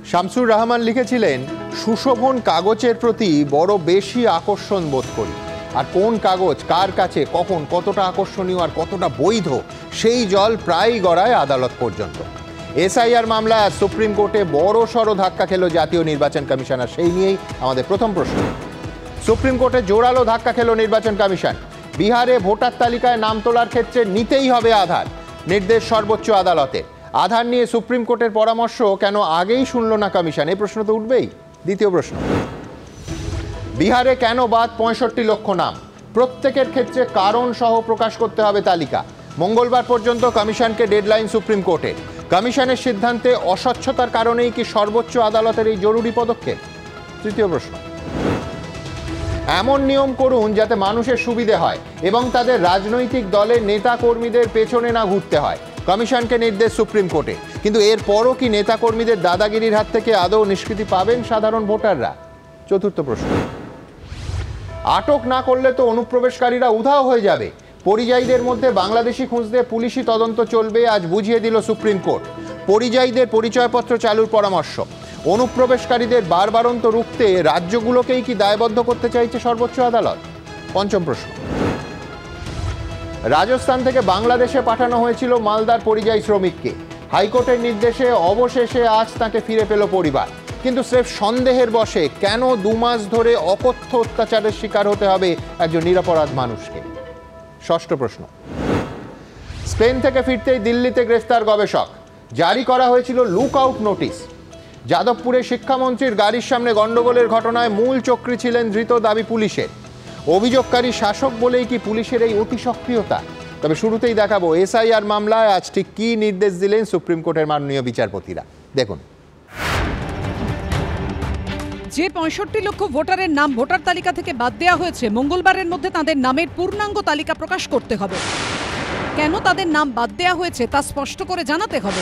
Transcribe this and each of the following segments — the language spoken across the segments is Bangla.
শামসুর রহমান লিখেছিলেন, সুশোভন কাগজের প্রতি বড় বেশি আকর্ষণ বোধ করি, আর কোন কাগজ কার কাছে কখন কতটা আকর্ষণীয় আর কতটা বৈধ সেই জল প্রায়ই গড়ায় আদালত পর্যন্ত। এসআইআর মামলায় সুপ্রিম কোর্টে বড় সড় ধাক্কা খেল জাতীয় নির্বাচন কমিশন, আর সেই নিয়েই আমাদের প্রথম প্রশ্ন। সুপ্রিম কোর্টে জোরালো ধাক্কা খেল নির্বাচন কমিশন। বিহারে ভোটার তালিকায় নাম তোলার ক্ষেত্রে নিতেই হবে আধার, নির্দেশ সর্বোচ্চ আদালতের। আধার নিয়ে সুপ্রিম কোর্টের পরামর্শ কেন আগেই শুনল না কমিশন, এই প্রশ্ন তো উঠবেই। দ্বিতীয় প্রশ্ন, বিহারে কেন বাদ ৬৫ লক্ষ নাম? প্রত্যেকের ক্ষেত্রে কারণ সহ প্রকাশ করতে হবে তালিকা। মঙ্গলবার পর্যন্ত কমিশনকে ডেডলাইন সুপ্রিম কোর্টের। কমিশনের সিদ্ধান্তে অস্বচ্ছতার কারণেই কি সর্বোচ্চ আদালতের এই জরুরি পদক্ষেপ? তৃতীয় প্রশ্ন, এমন নিয়ম করুন যাতে মানুষের সুবিধে হয় এবং তাদের রাজনৈতিক দলের নেতা কর্মীদের পেছনে না ঘুরতে হয়। কমিশনকে নির্দেশ সুপ্রিম কোর্টে। কিন্তু এরপরও কি নেতা কর্মীদের দাদাগিরির হাত থেকে আদৌ নিষ্কৃতি পাবেন সাধারণ ভোটাররা? চতুর্থ প্রশ্ন, আটক না করলে তো অনুপ্রবেশকারীরা উধাও হয়ে যাবে। পরিযায়ীদের মধ্যে বাংলাদেশি খুঁজতে পুলিশি তদন্ত চলবে, আজ বুঝিয়ে দিল সুপ্রিম কোর্ট। পরিযায়ীদের পরিচয়পত্র চালুর পরামর্শ। অনুপ্রবেশকারীদের বারবারন্ত রুখতে রাজ্যগুলোকেই কি দায়বদ্ধ করতে চাইছে সর্বোচ্চ আদালত? পঞ্চম প্রশ্ন, রাজস্থান থেকে বাংলাদেশে পাঠানো হয়েছিল মালদার পরিযায়ী শ্রমিককে। হাইকোর্টের নির্দেশে অবশেষে আজ তাকে ফিরে পেল পরিবার। কিন্তু স্রেফ সন্দেহের বশে কেন 2 মাস ধরে অকথ্য অত্যাচারের শিকার হতে হবে একজন নিরপরাধ মানুষকে? ষষ্ঠ প্রশ্ন, স্পেন থেকে ফিরতেই দিল্লিতে গ্রেফতার গবেষক। জারি করা হয়েছিল লুক আউট নোটিশ। যাদবপুরে শিক্ষামন্ত্রীর গাড়ির সামনে গন্ডগোলের ঘটনায় মূল চক্রী ছিলেন ধৃত, দাবি পুলিশের। অভিযোগকারী শাসক বলেই কি পুলিশের এই অতি সক্রিয়তা? তবে শুরুতেই দেখাবো এসআইআর মামলায় আজ ঠিক কি নির্দেশ দিলেন সুপ্রিম কোর্টের মাননীয় বিচারপতিরা। দেখুন, যে ৬৫ লক্ষ ভোটারের নাম ভোটার তালিকা থেকে বাদ দেওয়া হয়েছে, মঙ্গলবারের মধ্যে তাদের নামের পূর্ণাঙ্গ তালিকা প্রকাশ করতে হবে। কেন তাদের নাম বাদ দেওয়া হয়েছে তা স্পষ্ট করে জানাতে হবে।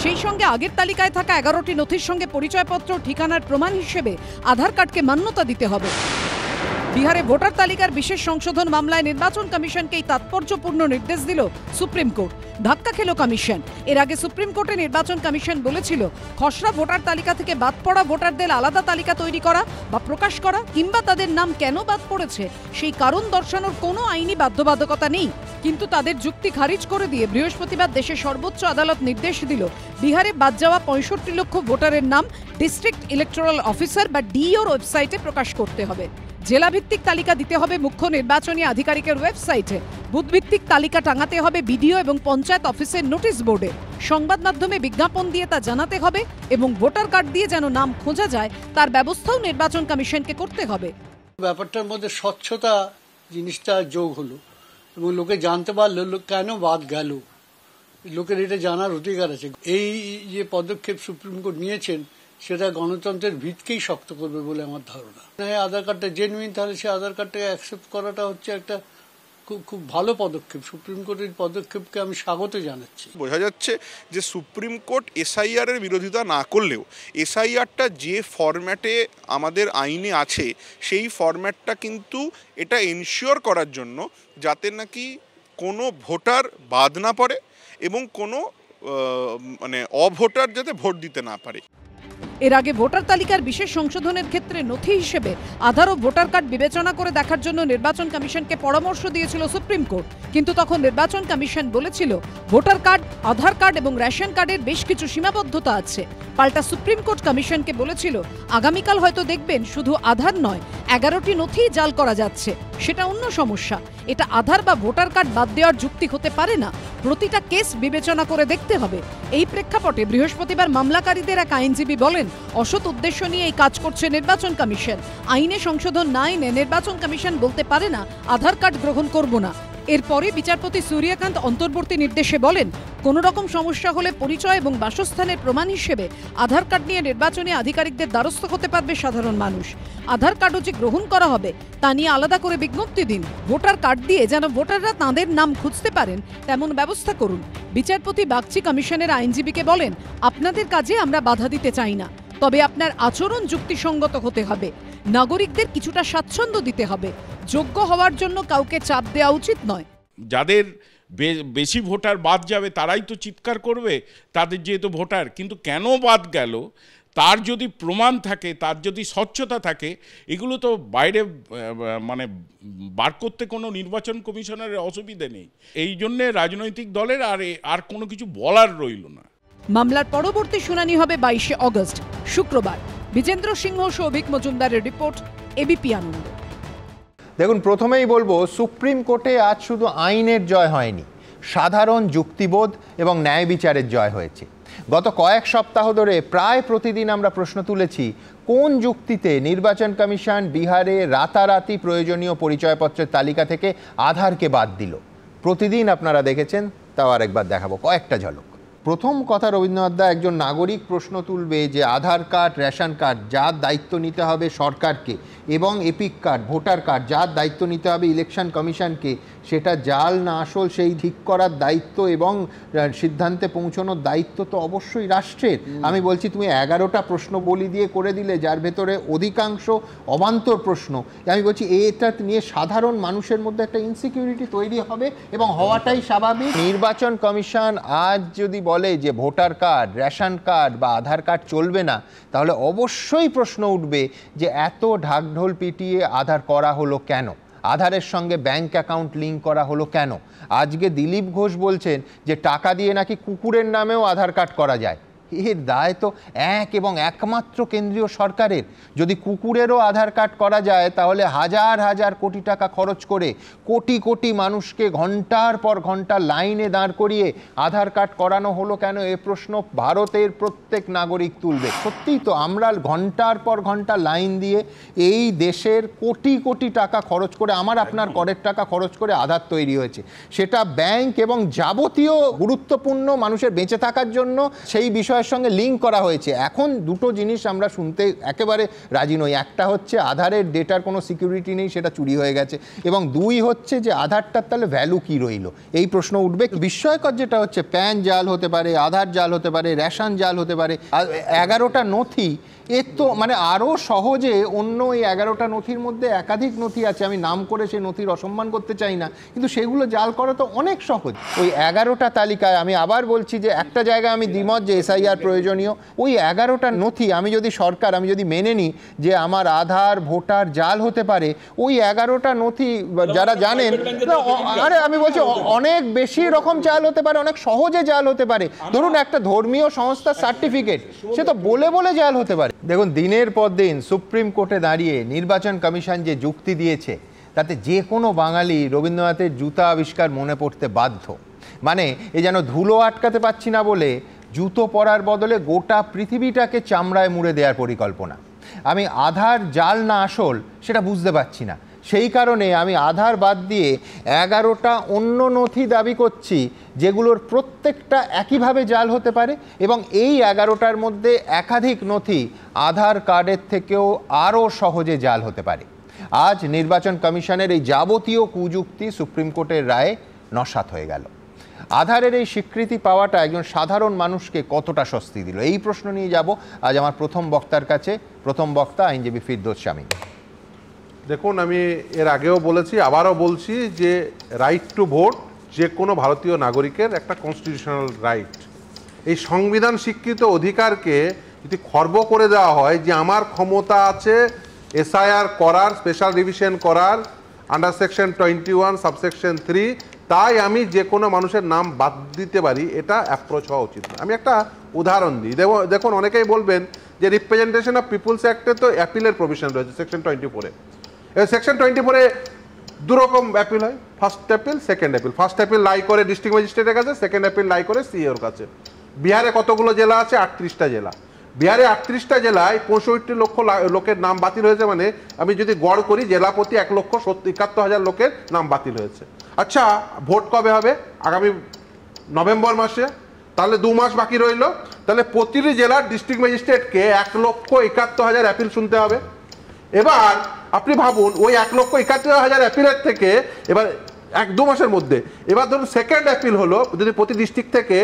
সেই সঙ্গে আগের তালিকায় থাকা 11টি নথির সঙ্গে পরিচয়পত্র, ঠিকানার প্রমাণ হিসেবে আধার কার্ডকে মান্যতা দিতে হবে। বিহারে ভোটার তালিকার বিশেষ সংশোধন মামলায় নির্বাচন কমিশনকেই তাৎপর্যপূর্ণ নির্দেশ দিল সুপ্রিম কোর্ট। ধাক্কা খেল কমিশন। এর আগে সুপ্রিম কোর্টে নির্বাচন কমিশন বলেছিল, খসড়া ভোটার তালিকা থেকে বাদ পড়া ভোটারদের আলাদা তালিকা তৈরি করা বা প্রকাশ করা কিংবা তাদের নাম কেন বাদ পড়েছে সেই কারণ দর্শানোর কোনো আইনি বাধ্যবাধকতা নেই। কিন্তু তাদের যুক্তি খারিজ করে দিয়ে বৃহস্পতিবার দেশের সর্বোচ্চ আদালত নির্দেশ দিল, বিহারে বাদ যাওয়া ৬৫ লক্ষ ভোটারের নাম ডিস্ট্রিক্ট ইলেকটোরাল অফিসার বা ডিইওর ওয়েবসাইটে প্রকাশ করতে হবে। জেলাভিত্তিক তালিকা দিতে হবে মুখ্য নির্বাচনী আধিকারিকের ওয়েবসাইটে। বুথভিত্তিক তালিকা টাঙাতে হবে বিডিও এবং পঞ্চায়েত অফিসের নোটিশ বোর্ডে। সংবাদ মাধ্যমে বিজ্ঞাপন দিয়ে তা জানাতে হবে এবং ভোটার কার্ড দিয়ে যেন নাম খোঁজা যায় তার ব্যবস্থাও নির্বাচন কমিশনকে করতে হবে। ব্যাপারটার মধ্যে স্বচ্ছতা জিনিসটা যোগ হলো এবং লোকে জানতে পারলো কেন বাদ গেল। লোকের এটা জানার অধিকার আছে। এই যে পদক্ষেপ সুপ্রিম কোর্ট নিয়েছেন সেটা গণতন্ত্রের ভিতকেই শক্ত করবে বলে আমার ধারণা। আধার কার্ডটা জেনুইন, তাহলে সে আধার কার্ডটাকে অ্যাকসেপ্ট করাটা হচ্ছে একটা খুব ভালো পদক্ষেপ। সুপ্রিম কোর্টের পদক্ষেপকে আমি স্বাগত জানাচ্ছি। বোঝা যাচ্ছে যে সুপ্রিম কোর্ট এসআইআর এর বিরোধিতা না করলেও এসআইআরটা যে ফরম্যাটে আমাদের আইনে আছে সেই ফরম্যাটটা কিন্তু এটা এনশিওর করার জন্য যাতে নাকি কোনো ভোটার বাদ না পড়ে এবং কোনো অভোটার যাতে ভোট দিতে না পারে। এর আগে ভোটার তালিকার বিশেষ সংশোধনের ক্ষেত্রে নথি হিসেবে আধার ও ভোটার কার্ড বিবেচনা করে দেখার জন্য নির্বাচন কমিশনকে পরামর্শ দিয়েছিল সুপ্রিম কোর্ট। কিন্তু তখন নির্বাচন কমিশন বলেছিল, ভোটার কার্ড, আধার কার্ড এবং রেশন কার্ডের বেশ কিছু সীমাবদ্ধতা আছে। পাল্টা সুপ্রিম কোর্ট কমিশনকে বলেছিল, আগামীকাল হয়তো দেখবেন শুধু আধার নয় 11টি নথি জাল করা যাচ্ছে, সেটা অন্য সমস্যা। এটা আধার বা ভোটার কার্ড বাদ দেওয়ার যুক্তি হতে পারে না। প্রতিটা কেস বিবেচনা করে দেখতে হবে। এই প্রেক্ষাপটে বৃহস্পতিবার মামলাকারীদের এক আইনজীবী বলেন, অসৎ উদ্দেশ্য নিয়ে এই কাজ করছে নির্বাচন কমিশন। আইনে সংশোধন না এনে নির্বাচন কমিশন বলতে পারে না আধার কার্ড গ্রহণ করব না। এরপরে বিচারপতি সূর্যকান্ত অন্তর্বর্তী নির্দেশে বলেন, কোনো রকম সমস্যা হলে পরিচয় এবং বাসস্থানের প্রমাণ হিসেবে আধার কার্ড নিয়ে নির্বাচনী আধিকারিকদের দ্বারস্থ হতে পারবে সাধারণ মানুষ। আধার কার্ডও যে গ্রহণ করা হবে তা নিয়ে আলাদা করে বিজ্ঞপ্তি দিন। ভোটার কার্ড দিয়ে যেন ভোটাররা তাঁদের নাম খুঁজতে পারেন তেমন ব্যবস্থা করুন। বিচারপতি বাগচি কমিশনের আইনজীবীকে বলেন, আপনাদের কাজে আমরা বাধা দিতে চাই না, তবে আপনার আচরণ যুক্তিসঙ্গত হতে হবে। নাগরিকদের কিছুটা স্বাচ্ছন্দ্য দিতে হবে। যোগ্য হওয়ার জন্য কাউকে চাপ দেওয়া উচিত নয়। যাদের বেশি ভোটার বাদ যাবে তারাই তো চিৎকার করবে, তাদের যেহেতু ভোটার। কিন্তু কেন বাদ গেল তার যদি প্রমাণ থাকে, তার যদি স্বচ্ছতা থাকে, এগুলো তো বাইরে মানে বার করতে কোনো নির্বাচন কমিশনের অসুবিধে নেই। এই জন্যে রাজনৈতিক দলের আর কোনো কিছু বলার রইল না। মামলার পরবর্তী শুনানি হবে 22শে অগস্ট শুক্রবার। বিজেন্দ্র সিংহ, সৌভিক মজুমদারের রিপোর্ট, এবিপি আনন্দ। দেখুন, প্রথমেই বলবো, সুপ্রিম কোর্টে আজ শুধু আইনের জয় হয়নি, সাধারণ যুক্তিবোধ এবং ন্যায় বিচারের জয় হয়েছে। গত কয়েক সপ্তাহ ধরে প্রায় প্রতিদিন আমরা প্রশ্ন তুলেছি, কোন যুক্তিতে নির্বাচন কমিশন বিহারে রাতারাতি প্রয়োজনীয় পরিচয়পত্রের তালিকা থেকে আধারকে বাদ দিল। প্রতিদিন আপনারা দেখেছেন, তাও আরেকবার দেখাবো কয়েকটা ঝলক। প্রথম কথা, রবীন্দ্রনাথ দা, একজন নাগরিক প্রশ্ন তুলবে যে আধার কার্ড, রেশন কার্ড যার দায়িত্ব নিতে হবে সরকারকে, এবং এপিক কার্ড, ভোটার কার্ড যার দায়িত্ব নিতে হবে ইলেকশন কমিশনকে, সেটা জাল না আসল সেই ঠিক করার দায়িত্ব এবং সিদ্ধান্তে পৌঁছানোর দায়িত্ব তো অবশ্যই রাষ্ট্রের। আমি বলছি, তুমি 11টা প্রশ্ন বলি দিয়ে করে দিলে, যার ভেতরে অধিকাংশ অবান্তর প্রশ্ন। আমি বলছি এটা নিয়ে সাধারণ মানুষের মধ্যে একটা ইনসিকিউরিটি তৈরি হবে এবং হওয়াটাই স্বাভাবিক। নির্বাচন কমিশন আজ যদি বলে যে ভোটার কার্ড, রেশন কার্ড বা আধার কার্ড চলবে না, তাহলে অবশ্যই প্রশ্ন উঠবে যে এত ঢাকঢোল পিটিয়ে আধার করা হলো কেন, আধারের সঙ্গে ব্যাংক অ্যাকাউন্ট লিঙ্ক করা হলো কেন। আজকে দিলীপ ঘোষ বলছেন যে টাকা দিয়ে নাকি কুকুরের নামেও আধার কার্ড করা যায়। এর দায় তো এক এবং একমাত্র কেন্দ্রীয় সরকারের। যদি কুকুরেরও আধার কার্ড করা যায়, তাহলে হাজার হাজার কোটি টাকা খরচ করে কোটি কোটি মানুষকে ঘন্টার পর ঘন্টা লাইনে দাঁড় করিয়ে আধার কার্ড করানো হলো কেন, এ প্রশ্ন ভারতের প্রত্যেক নাগরিক তুলবে। সত্যিই তো আমরা ঘন্টার পর ঘন্টা লাইন দিয়ে এই দেশের কোটি কোটি টাকা খরচ করে, আমার আপনার করের টাকা খরচ করে আধার তৈরি হয়েছে। সেটা ব্যাংক এবং যাবতীয় গুরুত্বপূর্ণ মানুষের বেঁচে থাকার জন্য সেই বিষয় সঙ্গে লিঙ্ক করা হয়েছে। এখন দুটো জিনিস আমরা শুনতে একেবারে রাজি নই। একটা হচ্ছে আধারের ডেটার কোনো সিকিউরিটি নেই, সেটা চুরি হয়ে গেছে, এবং দুই হচ্ছে যে আধারটার তাহলে ভ্যালু কি রইল, এই প্রশ্ন উঠবে। বিস্ময়কর যেটা হচ্ছে, প্যান জাল হতে পারে, আধার জাল হতে পারে, রেশন জাল হতে পারে, 11টা নথি। এর তো মানে আরও সহজে অন্য এই 11টা নথির মধ্যে একাধিক নথি আছে, আমি নাম করে সেই নথির অসম্মান করতে চাই না, কিন্তু সেগুলো জাল করা তো অনেক সহজ। ওই 11টা তালিকায় আমি আবার বলছি যে একটা জায়গায় আমি দ্বিমত যে এসআইআর প্রয়োজনীয়, ওই 11টা নথি আমি যদি সরকার, আমি যদি মেনে নিই যে আমার আধার ভোটার জাল হতে পারে, ওই 11টা নথি যারা জানেন, আরে আমি বলছি অনেক বেশি রকম জাল হতে পারে, অনেক সহজে জাল হতে পারে। ধরুন একটা ধর্মীয় সংস্থার সার্টিফিকেট, সে তো বলে বলে জাল হতে পারে। দেখুন, দিনের পর দিন সুপ্রিম কোর্টে দাঁড়িয়ে নির্বাচন কমিশন যে যুক্তি দিয়েছে, তাতে যে কোনো বাঙালি রবীন্দ্রনাথের জুতা আবিষ্কার মনে পড়তে বাধ্য। মানে এ যেন ধুলো আটকাতে পারছি না বলে জুতো পরার বদলে গোটা পৃথিবীটাকে চামড়ায় মুড়ে দেওয়ার পরিকল্পনা। আমি আধার জাল না আসল সেটা বুঝতে পারছি না, সেই কারণে আমি আধার বাদ দিয়ে 11টা অন্য নথি দাবি করছি, যেগুলোর প্রত্যেকটা একইভাবে জাল হতে পারে, এবং এই 11টার মধ্যে একাধিক নথি আধার কার্ডের থেকেও আরও সহজে জাল হতে পারে। আজ নির্বাচন কমিশনের এই যাবতীয় কুযুক্তি সুপ্রিম কোর্টের রায়ে নস্যাৎ হয়ে গেল। আধারের এই স্বীকৃতি পাওয়াটা একজন সাধারণ মানুষকে কতটা স্বস্তি দিল, এই প্রশ্ন নিয়ে যাব আজ আমার প্রথম বক্তার কাছে। প্রথম বক্তা আইনজীবী ফিরদৌস শামীম। দেখুন, আমি এর আগেও বলেছি, আবারও বলছি যে রাইট টু ভোট যে কোনো ভারতীয় নাগরিকের একটা কনস্টিটিউশনাল রাইট। এই সংবিধান স্বীকৃত অধিকারকে যদি খর্ব করে দেওয়া হয় যে আমার ক্ষমতা আছে এসআইআর করার, স্পেশাল রিভিশন করার আন্ডার সেকশন 21 সাবসেকশন 3, তাই আমি যে কোনো মানুষের নাম বাদ দিতে পারি, এটা অ্যাপ্রোচ হওয়া উচিত না। আমি একটা উদাহরণ দিই। দেখুন, অনেকেই বলবেন যে রিপ্রেজেন্টেশন অফ পিপুলস অ্যাক্টে তো অ্যাপিলের প্রভিশন রয়েছে সেকশন 24-এ। সেকশন 24-এ দুরকম অ্যাপিল হয়, first appeal, second appeal. First appeal lie করে ডিস্ট্রিক্ট ম্যাজিস্ট্রেটের কাছে, সেকেন্ড অ্যাপিল লাই করে সিইওর কাছে। বিহারে কতগুলো জেলা আছে? 38টা জেলা। বিহারে 38টা জেলায় 65 লক্ষ লোকের নাম বাতিল হয়েছে। মানে আমি যদি গড় করি, জেলা প্রতি 1,71,000 লোকের নাম বাতিল হয়েছে। আচ্ছা, ভোট কবে হবে? আগামী নভেম্বর মাসে। তাহলে 2 মাস বাকি রইল। তাহলে প্রতিটি জেলার ডিস্ট্রিক্ট ম্যাজিস্ট্রেটকে 1,71,000 অ্যাপিল শুনতে হবে। এবার আপনি ভাবুন, ওই 1,71,000 অ্যাপিলের থেকে এবার 1-2 মাসের মধ্যে, এবার ধরুন সেকেন্ড অ্যাপিল হলো, যদি প্রতি ডিস্ট্রিক্ট থেকে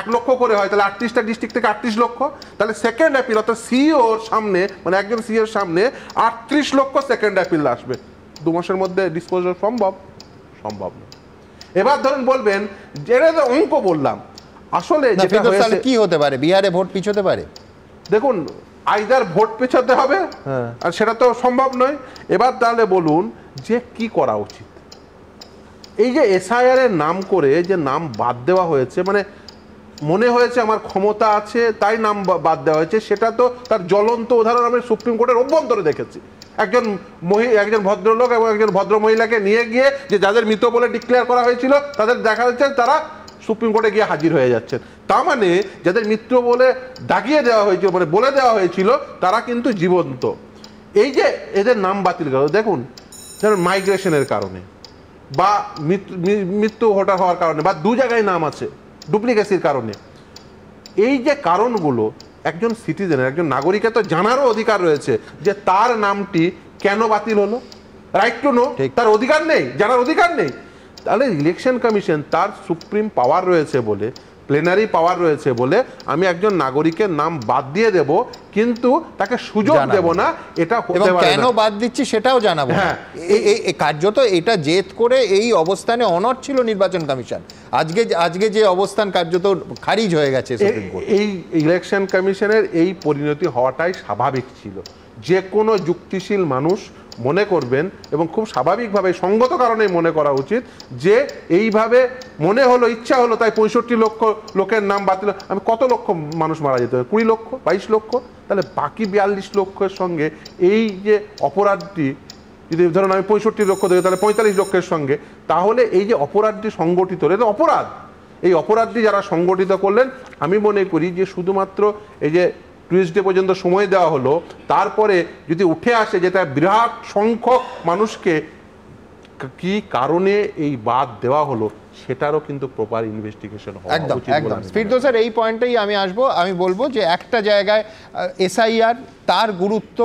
1 লক্ষ করে হয়, তাহলে 38টা ডিস্ট্রিক্ট থেকে 38 লক্ষ। তাহলে সেকেন্ড অ্যাপিল অর্থাৎ সিইওর সামনে, মানে একজন সিইওর সামনে 38 লক্ষ সেকেন্ড অ্যাপিল আসবে। 2 মাসের মধ্যে ডিসপোজাল সম্ভব? সম্ভব না। এবার ধরুন বলবেন যেটা তো অঙ্ক বললাম, আসলে যেটা হয়েছে কি হতে পারে, বিহারে ভোট পিছোতে পারে? দেখুন আইদার ভোট পেছাতে হবে, আর সেটা তো সম্ভব নয়। এবার তাহলে বলুন যে কি করা উচিত। এই যে এসআইআর এর নাম করে যে নাম বাদ দেওয়া হয়েছে, মানে মনে হয়েছে আমার ক্ষমতা আছে তাই নাম বাদ দেওয়া হয়েছে, সেটা তো তার জ্বলন্ত উদাহরণ আমি সুপ্রিম কোর্টের অভ্যন্তরে দেখেছি। একজন ভদ্রলোক এবং একজন ভদ্র মহিলাকে নিয়ে গিয়ে যে যাদের মৃত বলে ডিক্লেয়ার করা হয়েছিল তাদের দেখা যাচ্ছে তারা সুপ্রিম কোর্টে গিয়ে হাজির হয়ে যাচ্ছেন। তার মানে যাদের মৃত বলে দাগিয়ে দেওয়া হয়েছিল, মানে বলে দেওয়া হয়েছিল, তারা কিন্তু জীবন্ত। এই যে এদের নাম বাতিল করা, দেখুন যেমন মাইগ্রেশনের কারণে বা মৃত্যু ভোটার হওয়ার কারণে বা দু জায়গায় নাম আছে ডুপ্লিকেসির কারণে, এই যে কারণগুলো একজন সিটিজেনের, একজন নাগরিকের তো জানারও অধিকার রয়েছে যে তার নামটি কেন বাতিল হলো। রাইট টু নো, তার অধিকার নেই, জানার অধিকার নেই। তাহলে ইলেকশন কমিশন তার সুপ্রিম পাওয়ার রয়েছে বলে, প্লেনারি পাওয়ার রয়েছে বলে আমি একজন নাগরিকের নাম বাদ দিয়ে দেব, কিন্তু তাকে সুযোগ দেব না, এটা হতে পারে না। কেন বাদ দিচ্ছি সেটাও জানাবো। হ্যাঁ, এই কার্যত এটা জেদ করে এই অবস্থানে অনড় ছিল নির্বাচন কমিশন। আজকে যে অবস্থান কার্যত খারিজ হয়ে গেছে সুপ্রিম কোর্ট। এই ইলেকশন কমিশনের এই পরিণতি হওয়াটাই স্বাভাবিক ছিল। যে কোনো যুক্তিশীল মানুষ মনে করবেন এবং খুব স্বাভাবিকভাবে সঙ্গত কারণেই মনে করা উচিত যে এইভাবে মনে হলো, ইচ্ছা হলো তাই 65 লক্ষ লোকের নাম বাতিল। আমি কত লক্ষ মানুষ মারা যেতে হবে? 20 লক্ষ, 22 লক্ষ। তাহলে বাকি 42 লক্ষের সঙ্গে এই যে অপরাধটি, যদি ধরুন আমি 65 লক্ষ দেবো তাহলে 45 লক্ষের সঙ্গে, তাহলে এই যে অপরাধটি সংগঠিত, এটা অপরাধ। এই অপরাধটি যারা সংগঠিত করলেন, আমি মনে করি যে শুধুমাত্র এই যে টুইসডে পর্যন্ত সময় দেওয়া হলো, তারপরে যদি উঠে আসে যেটা বিরাট সংখ্যক মানুষকে কি কারণে এই বাদ দেওয়া হলো, সেটারও কিন্তু প্রপার ইনভেস্টিগেশন হওয়া উচিত। একদম ফিরদৌস স্যার, এই পয়েন্টেই আমি আসবো। আমি বলবো যে একটা জায়গায় এসআইআর তার গুরুত্ব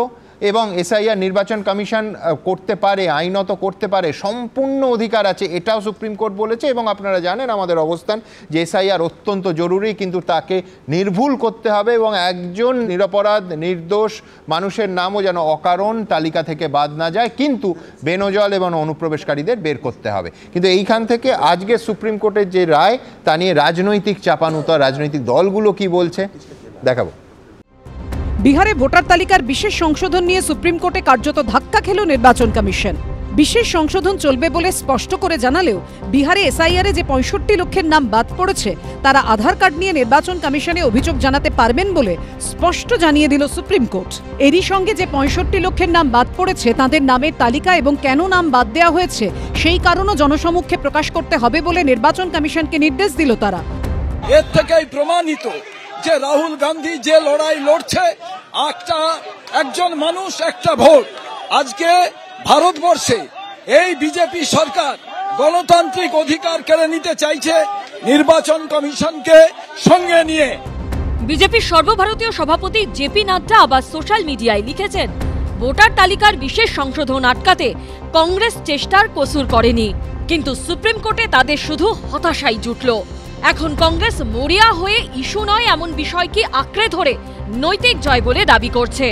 এবং এসআইআর নির্বাচন কমিশন করতে পারে, আইনত করতে পারে, সম্পূর্ণ অধিকার আছে, এটাও সুপ্রিম কোর্ট বলেছে। এবং আপনারা জানেন আমাদের অবস্থান যে এসআইআর অত্যন্ত জরুরি, কিন্তু তাকে নির্ভুল করতে হবে এবং একজন নিরপরাধ নির্দোষ মানুষের নামও যেন অকারণ তালিকা থেকে বাদ না যায়, কিন্তু বেনজল এবং অনুপ্রবেশকারীদের বের করতে হবে। কিন্তু এইখান থেকে আজকে সুপ্রিম কোর্টের যে রায়, তা নিয়ে রাজনৈতিক চাপানুতর, রাজনৈতিক দলগুলো কি বলছে দেখাবো। বিহারে ভোটার তালিকার বিশেষ সংশোধন নিয়ে সুপ্রিম কোর্টে কার্যত ধাক্কা খেল নির্বাচন কমিশন। বিশেষ সংশোধন চলবে বলে স্পষ্ট করে জানালেও বিহারে এসআইআরে যে 65 লক্ষের নাম বাদ পড়েছে তারা আধার কার্ড নিয়ে নির্বাচন কমিশনে অভিযোগ জানাতে পারবেন বলে স্পষ্ট জানিয়ে দিল সুপ্রিম কোর্ট। এরই সঙ্গে যে 65 লক্ষের নাম বাদ পড়েছে তাদের নামের তালিকা এবং কেন নাম বাদ দেওয়া হয়েছে সেই কারণও জনসমক্ষে প্রকাশ করতে হবে বলে নির্বাচন কমিশনকে নির্দেশ দিল তারা। এর থেকেই প্রমাণিত যে রাহুল গান্ধী যে লড়াই লড়ছে, একজন মানুষ একটা ভোট, আজকে ভারতবর্ষে এই বিজেপি সরকার গণতান্ত্রিক অধিকার কেড়ে নিতে চাইছে নির্বাচন কমিশনকে সঙ্গে নিয়ে। বিজেপির সর্বভারতীয় সভাপতি জেপি নাড্ডা আবার সোশ্যাল মিডিয়ায় লিখেছেন, ভোটার তালিকার বিশেষ সংশোধন আটকাতে কংগ্রেস চেষ্টার কসুর করেনি, কিন্তু সুপ্রিম কোর্টে তাদের শুধু হতাশাই জুটল। এখন কংগ্রেস মরিয়া হয়ে ইস্যু নয় এমন বিষয়কে আঁকড়ে ধরে নৈতিক জয় বলে দাবি করছে।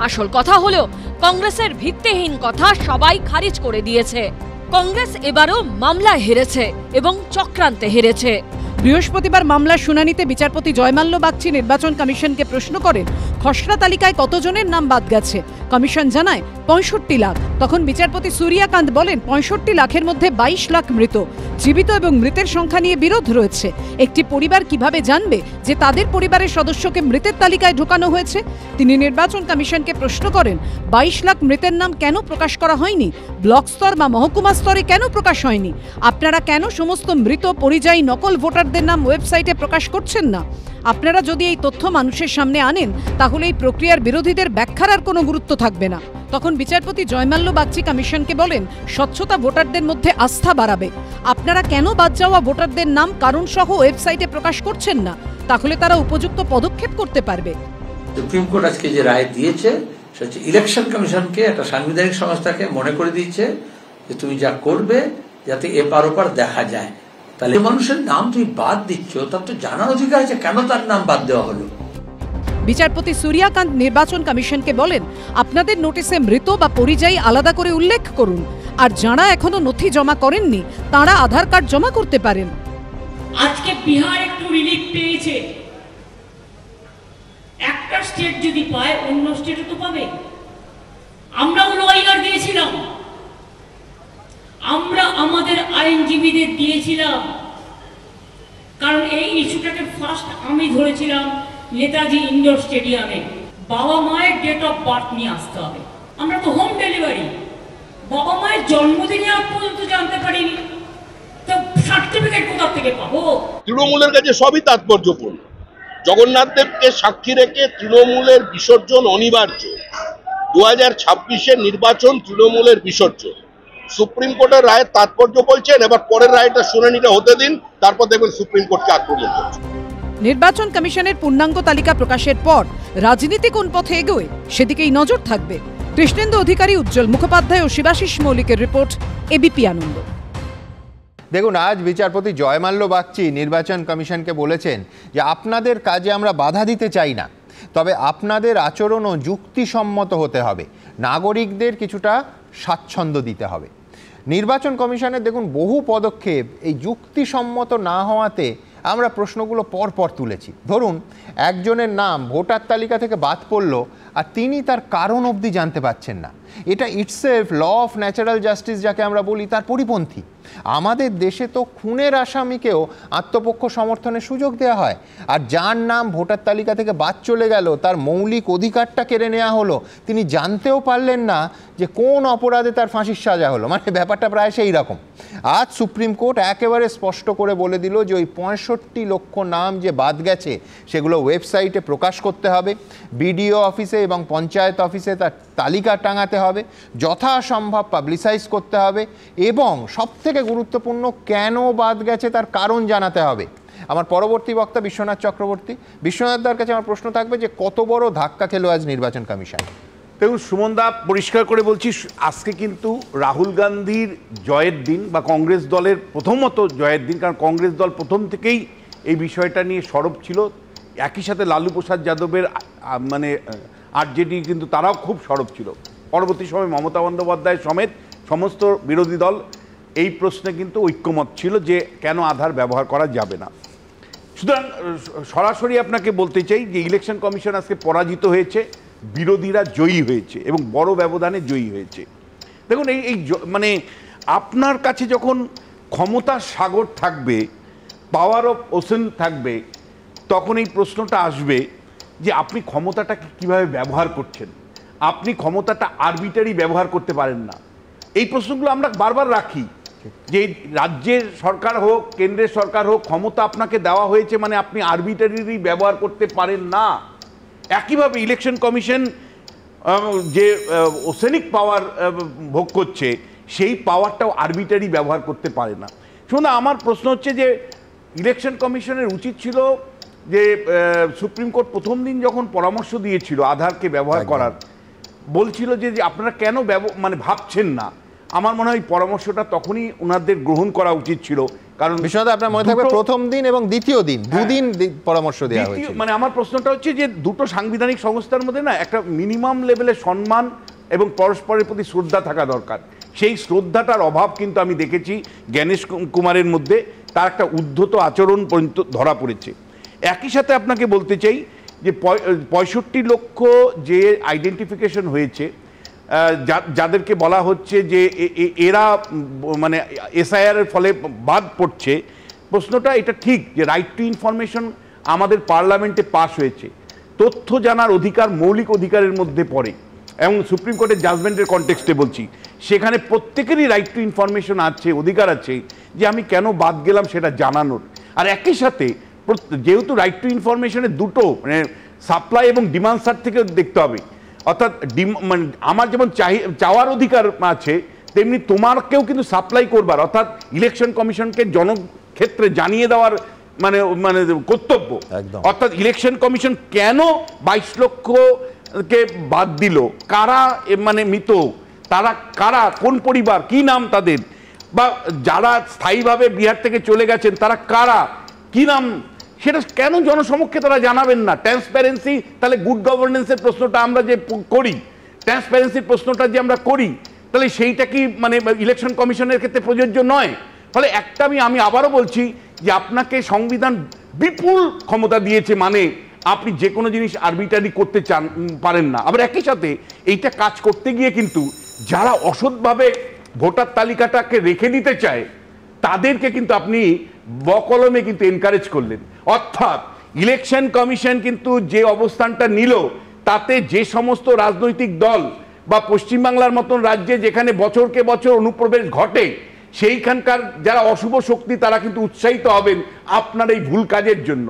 আসল কথা হলো কংগ্রেসের ভিত্তিহীন কথা সবাই খারিজ করে দিয়েছে। কংগ্রেস এবারও মামলায় হেরেছে এবং চক্রান্তে হেরেছে। বৃহস্পতিবার মামলার শুনানিতে বিচারপতি জয়মাল্য বাগচি নির্বাচন কমিশনকে প্রশ্ন করেন, খসড়া তালিকায় কতজনের নাম বাদ গেছে। কমিশন জানায় 65 লাখ। তখন বিচারপতি সূর্যকান্ত বলেন 65 লাখের মধ্যে 22 লাখ মৃত। জীবিত এবং মৃতের সংখ্যা নিয়ে বিরোধ রয়েছে। একটি পরিবার কিভাবে জানবে যে তাদের পরিবারের সদস্যকে মৃতের তালিকায় ঢোকানো হয়েছে? তিনি নির্বাচন কমিশনকে প্রশ্ন করেন, 22 লাখ মৃতের নাম কেন প্রকাশ করা হয়নি? ব্লক স্তর বা মহকুমা স্তরে কেন প্রকাশ হয়নি? আপনারা কেন সমস্ত মৃত পরিযায়ী নকল ভোটারদের নাম ওয়েবসাইটে প্রকাশ করছেন না? আপনারা যদি এই তথ্য মানুষের সামনে আনেন তাহলে এই প্রক্রিয়ার বিরোধীদের ব্যাখ্যার আর কোনো গুরুত্ব থাকবে না। তখন বিচারপতি জয়মাল্য বাগচি কমিশনকে বলেন, স্বচ্ছতা ভোটারদের মধ্যে আস্থা বাড়াবে। আপনারা কেন বাদ যাওয়া ভোটারদের নাম কারণ সহ ওয়েবসাইটে প্রকাশ করছেন না? তাহলে তারা উপযুক্ত পদক্ষেপ করতে পারবে। সুপ্রিম কোর্ট আজকে যে রায় দিয়েছে সেটা হচ্ছে ইলেকশন কমিশনকে, একটা সাংবিধানিক সংস্থাকে মনে করে দিচ্ছে যে তুমি যা করবে যাতে এপার ওপার দেখা যায়। তাহলে মানুষের নাম তুমি বাদ দিচ্ছ, তার তো জানার অধিকার আছে কেন তার নাম বাদ দেওয়া হলো। বিচারপতি সূর্যকান্ত নির্বাচন কমিশনকে বলেন, আপনাদের নোটিশে মৃত বা পরিযায়ী আলাদা করে উল্লেখ করুন। আর যারা এখনো নথি জমা করেননি তারা আধার কার্ড জমা করতে পারেন। আজকে বিহার একটু রিলিফ পেয়েছে, একটা স্টেট যদি পায় অন্য স্টেটও তো পাবে। আমরাও লয়ার দিয়েছিলাম, আমরা আমাদের আইনজীবীদের দিয়েছিলাম, কারণ এই ইস্যুটাকে ফার্স্ট আমি ধরেছিলাম নেতাজি ইন্ডোর স্টেডিয়ামে। বাবা মায়ের ডেট অফ বার্থ নিয়ে আসতে হবে। আমরা তো হোম ডেলিভারি, বাবা মায়ের জন্মদিনে আজ পর্যন্ত জানতে পারিনি, তো সার্টিফিকেট কোথা থেকে পাবো? তৃণমূলের কাছে সবই তাৎপর্যপূর্ণ। জগন্নাথ দেবকে সাক্ষী রেখে তৃণমূলের বিসর্জন অনিবার্য। 2026-এর নির্বাচন তৃণমূলের বিসর্জন। সুপ্রিম কোর্টের রায়ের তাৎপর্য বলছেন, এবার পরের রায়টা শুনানিটা হতে দিন, তারপর দেখবেন সুপ্রিম কোর্টকে আক্রমণ করছে। নির্বাচন কমিশনের পূর্ণাঙ্গ তালিকা প্রকাশের পর রাজনীতি কোন পথে এগোয় সেদিকেই নজর থাকবে। কৃষ্ণেন্দু অধিকারী, উজ্জ্বল মুখোপাধ্যায় ও শিবাশিস মৌলিকের রিপোর্ট, এবিপি আনন্দ। দেখুন, আজ বিচারপতি জয়মাল্য বাগচি নির্বাচন কমিশনকে বলেছেন যে আপনাদের কাজে আমরা বাধা দিতে চাই না, তবে আপনাদের আচরণও যুক্তিসম্মত হতে হবে, নাগরিকদের কিছুটা স্বাচ্ছন্দ্য দিতে হবে। নির্বাচন কমিশনের দেখুন বহু পদক্ষেপ এই যুক্তিসম্মত না হওয়াতে আমরা প্রশ্নগুলো পরপর তুলেছি। ধরুন, একজনের নাম ভোটার তালিকা থেকে বাদ পড়ল আর তিনি তার কারণ অবধি জানতে পারছেন না। এটা itself law of natural justice যাকে আমরা বলি তার পরিপন্থী। আমাদের দেশে তো খুনের আসামিকেও আত্মপক্ষ সমর্থনের সুযোগ দেওয়া হয়, আর যার নাম ভোটার তালিকা থেকে বাদ চলে গেল তার মৌলিক অধিকারটা কেড়ে নেওয়া হলো, তিনি জানতেও পারলেন না যে কোন অপরাধে তার ফাঁসির সাজা হলো। মানে ব্যাপারটা প্রায় সেই রকম। আজ সুপ্রিম কোর্ট একেবারে স্পষ্ট করে বলে দিল যে ওই 65 লক্ষ নাম যে বাদ গেছে সেগুলো ওয়েবসাইটে প্রকাশ করতে হবে, বিডিও অফিসে এবং পঞ্চায়েত অফিসে তার তালিকা টাঙাতে হবে, যথাসম্ভব পাবলিসাইজ করতে হবে, এবং সবথেকে গুরুত্বপূর্ণ কেন বাদ গেছে তার কারণ জানাতে হবে। আমার পরবর্তী বক্তা বিশ্বনাথ চক্রবর্তী। বিশ্বনাথদার কাছে আমার প্রশ্ন থাকবে যে কত বড় ধাক্কা খেলো আজ নির্বাচন কমিশন? দেখুন সুমনদা, পরিষ্কার করে বলছি, আজকে কিন্তু রাহুল গান্ধীর জয়ের দিন বা কংগ্রেস দলের প্রথমত জয়ের দিন, কারণ কংগ্রেস দল প্রথম থেকেই এই বিষয়টা নিয়ে সরব ছিল। একই সাথে লালু প্রসাদ যাদবের মানে আরজেডি কিন্তু তারাও খুব সরব ছিল। পরবর্তী সময় মমতা বন্দ্যোপাধ্যায় সমেত সমস্ত বিরোধী দল এই প্রশ্নে কিন্তু ঐক্যমত ছিল যে কেন আধার ব্যবহার করা যাবে না। সুতরাং সরাসরি আপনাকে বলতে চাই যে ইলেকশন কমিশন আজকে পরাজিত হয়েছে, বিরোধীরা জয়ী হয়েছে এবং বড় ব্যবধানে জয়ী হয়েছে। দেখুন, এই মানে আপনার কাছে যখন ক্ষমতার সাগর থাকবে, পাওয়ার অফ ওশেন থাকবে, তখন এই প্রশ্নটা আসবে যে আপনি ক্ষমতাটাকে কীভাবে ব্যবহার করছেন। আপনি ক্ষমতাটা আরবিটারি ব্যবহার করতে পারেন না। এই প্রশ্নগুলো আমরা বারবার রাখি যে রাজ্যের সরকার হোক, কেন্দ্রের সরকার হোক, ক্ষমতা আপনাকে দেওয়া হয়েছে মানে আপনি আরবিটারি ব্যবহার করতে পারেন না। একইভাবে ইলেকশন কমিশন যে ওসেনিক পাওয়ার ভোগ করছে সেই পাওয়ারটাও আরবিটারি ব্যবহার করতে পারে না। শুনুন, আমার প্রশ্ন হচ্ছে যে ইলেকশন কমিশনের উচিত ছিল যে সুপ্রিম কোর্ট প্রথম দিন যখন পরামর্শ দিয়েছিল আধারকে ব্যবহার করার, বলছিল যে আপনারা কেন মানে ভাবছেন না। আমার মনে হয় পরামর্শটা তখনই ওনাদের গ্রহণ করা উচিত ছিল। কারণ বিশ্বনাথ, আপনার মনে থাকবে প্রথম দিন এবং দ্বিতীয় দিন দুদিন পরামর্শ দেওয়া হয়েছিল। মানে আমার প্রশ্নটা হচ্ছে যে দুটো সাংবিধানিক সংস্থার মধ্যে না একটা মিনিমাম লেভেলের সম্মান এবং পরস্পরের প্রতি শ্রদ্ধা থাকা দরকার। সেই শ্রদ্ধাটার অভাব কিন্তু আমি দেখেছি জ্ঞানেশ কুমারের মধ্যে, তার একটা উদ্ধত আচরণ পর্যন্ত ধরা পড়েছে। একই সাথে আপনাকে বলতে চাই যে 65 লক্ষ যে আইডেন্টিফিকেশন হয়েছে, যাদেরকে বলা হচ্ছে যে এরা মানে এসআইআর এর ফলে বাদ পড়ছে, প্রশ্নটা এটা ঠিক যে রাইট টু ইনফরমেশন আমাদের পার্লামেন্টে পাস হয়েছে। তথ্য জানার অধিকার মৌলিক অধিকারের মধ্যে পড়ে এবং সুপ্রিম কোর্টের জাজমেন্টের কনটেক্সটে বলছি, সেখানে প্রত্যেকেরই রাইট টু ইনফরমেশন আছে, অধিকার আছে যে আমি কেন বাদ গেলাম সেটা জানানোর। আর একই সাথে যেহেতু রাইট টু ইনফরমেশনের দুটো মানে সাপ্লাই এবং ডিমান্ড সাইড থেকে দেখতে হবে, অর্থাৎ মানে আমার যেমন চাওয়ার অধিকার আছে তেমনি তোমারকেও কিন্তু সাপ্লাই করবার, অর্থাৎ ইলেকশন কমিশনকে জনক্ষেত্রে জানিয়ে দেওয়ার মানে মানে কর্তব্য। অর্থাৎ ইলেকশন কমিশন কেন 22 লক্ষকে বাদ দিল, কারা মানে মৃত, তারা কারা, কোন পরিবার, কি নাম তাদের, বা যারা স্থায়ীভাবে বিহার থেকে চলে গেছেন তারা কারা, কি নাম, সেটা কেন জনসমক্ষে তারা জানাবেন না? ট্রান্সপারেন্সি, তাহলে গুড গভর্নেন্সের প্রশ্নটা আমরা যে করি, ট্রান্সপারেন্সির প্রশ্নটা যে আমরা করি, তাহলে সেইটা কি মানে ইলেকশন কমিশনের ক্ষেত্রে প্রযোজ্য নয়? ফলে একটা আমি আবারও বলছি যে আপনাকে সংবিধান বিপুল ক্ষমতা দিয়েছে, মানে আপনি যে কোনো জিনিস আরবিট্রারি করতে পারেন না। আবার একই সাথে এইটা কাজ করতে গিয়ে কিন্তু যারা অসৎভাবে ভোটার তালিকাটাকে রেখে দিতে চায় তাদেরকে কিন্তু আপনি বকলমে কিন্তু এনকারেজ করলেন। অর্থাৎ ইলেকশন কমিশন কিন্তু যে অবস্থানটা নিল তাতে যে সমস্ত রাজনৈতিক দল বা পশ্চিমবাংলার মতন রাজ্যে যেখানে বছরকে বছর অনুপ্রবেশ ঘটে সেইখানকার যারা অশুভ শক্তি তারা কিন্তু উৎসাহিত হবেন আপনার এই ভুল কাজের জন্য,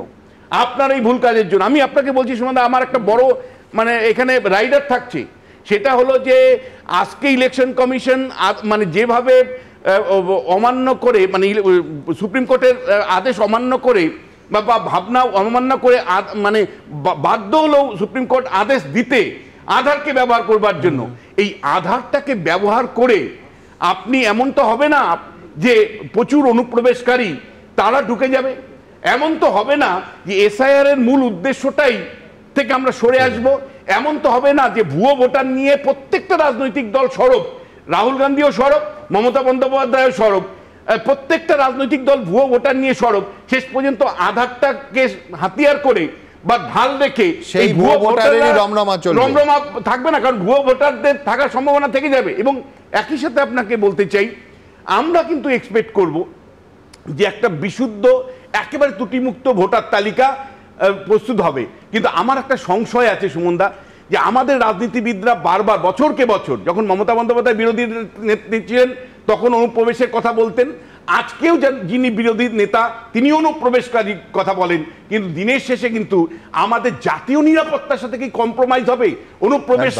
আমি আপনাকে বলছি সুমন দা, আমার একটা বড় মানে এখানে রাইডার থাকছে, সেটা হলো যে আজকে ইলেকশন কমিশন মানে যেভাবে অমান্য করে, মানে সুপ্রিম কোর্টের আদেশ অমান্য করে বা ভাবনা অমান্য করে মানে বাধ্য হলেও সুপ্রিম কোর্ট আদেশ দিতে আধারকে ব্যবহার করবার জন্য, এই আধারটাকে ব্যবহার করে আপনি এমন তো হবে না যে প্রচুর অনুপ্রবেশকারী তারা ঢুকে যাবে, এমন তো হবে না যে এসআইআর এর মূল উদ্দেশ্যটাই থেকে আমরা সরে আসব, এমন তো হবে না যে ভুয়ো ভোটার নিয়ে প্রত্যেকটা রাজনৈতিক দল সরব, রাহুল গান্ধীও সরব, মমতা বন্দ্যোপাধ্যায়ও সরব, প্রত্যেকটা রাজনৈতিক দল ভুয়ো ভোটার নিয়ে সরব, শেষ পর্যন্ত আধারটাকে হাতিয়ার করে বা ঢাল রেখে সেই ভুয়ো ভোটারেরই রমরমা থাকবে না, কারণ ভুয়ো ভোটারদের থাকার সম্ভাবনা থেকে যাবে। এবং একই সাথে আপনাকে বলতে চাই আমরা কিন্তু এক্সপেক্ট করব যে একটা বিশুদ্ধ একেবারে ত্রুটিমুক্ত ভোটার তালিকা প্রস্তুত হবে। কিন্তু আমার একটা সংশয় আছে সুমনদা, যে আমাদের রাজনীতিবিদরা বারবার বছরকে বছর, যখন মমতা বন্দ্যোপাধ্যায় বিরোধী নেত্রী ছিলেন তখন অনুপ্রবেশের কথা বলতেন, আজকেও যিনি বিরোধী নেতা তিনি অনুপ্রবেশকারীর কথা বলেন, কিন্তু দিনের শেষে কিন্তু আমাদের জাতীয় নিরাপত্তার সাথে কি কম্প্রোমাইজ হবে? অনুপ্রবেশ